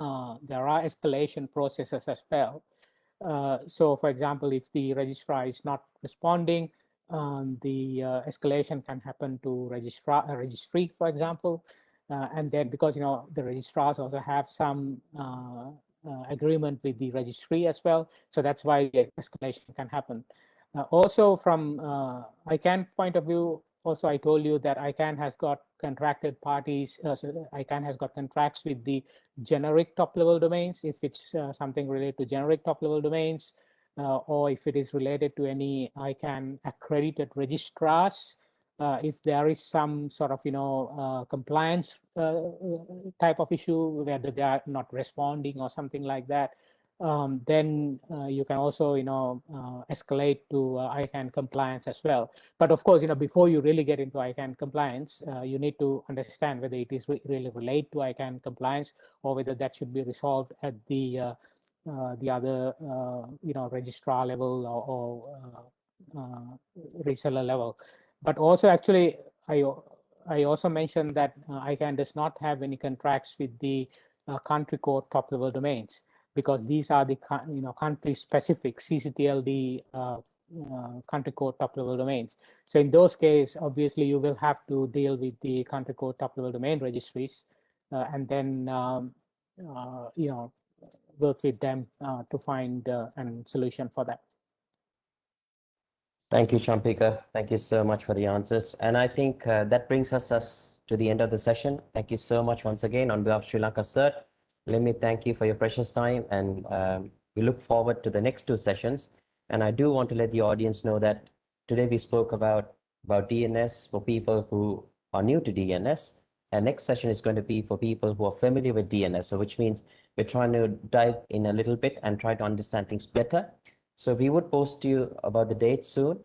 escalation processes as well. So for example, if the registrar is not responding, the escalation can happen to registry, for example. And then because the registrars also have some agreement with the registry as well, so that's why the escalation can happen. Also from ICANN point of view, also I told you that ICANN has got contracted parties, so ICANN has got contracts with the generic top-level domains, if it's something related to generic top-level domains, or if it is related to any ICANN accredited registrars. If there is some sort of compliance type of issue, whether they are not responding or something like that, then you can also escalate to ICANN compliance as well. But of course, before you really get into ICANN compliance, you need to understand whether it is really related to ICANN compliance or whether that should be resolved at the other registrar level or reseller level. But also, actually, I also mentioned that ICANN does not have any contracts with the country code top-level domains, because these are the country-specific CCTLD country code top-level domains. So in those cases, obviously, you will have to deal with the country code top-level domain registries, and then work with them to find a solution for that. Thank you, Champika. Thank you so much for the answers. And I think that brings us to the end of the session. Thank you so much once again on behalf of Sri Lanka CERT. Let me thank you for your precious time, and we look forward to the next two sessions. And I do want to let the audience know that today we spoke about DNS for people who are new to DNS. And next session is going to be for people who are familiar with DNS, so which means we're trying to dive in a little bit and try to understand things better. So we would post you about the date soon,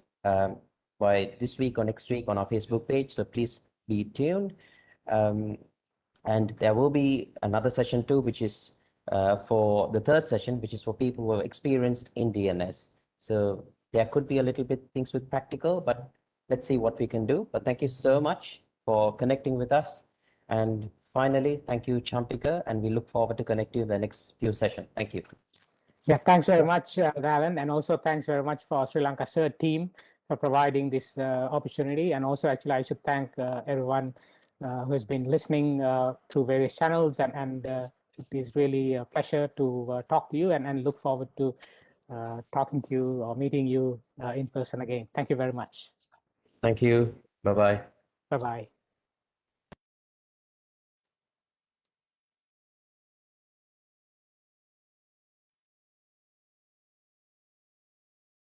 by this week or next week on our Facebook page. So please be tuned. And there will be another session too, which is for the third session, which is for people who are experienced in DNS. So there could be a little bit things with practical, but let's see what we can do. But thank you so much for connecting with us. And finally, thank you, Champika, and we look forward to connecting in the next few sessions. Thank you. Yeah, thanks very much, Alan, and also thanks very much for Sri Lanka CERT team for providing this opportunity. And also, actually, I should thank everyone who has been listening through various channels, and it is really a pleasure to talk to you, and look forward to talking to you or meeting you in person again. Thank you very much. Thank you. Bye-bye. Bye-bye.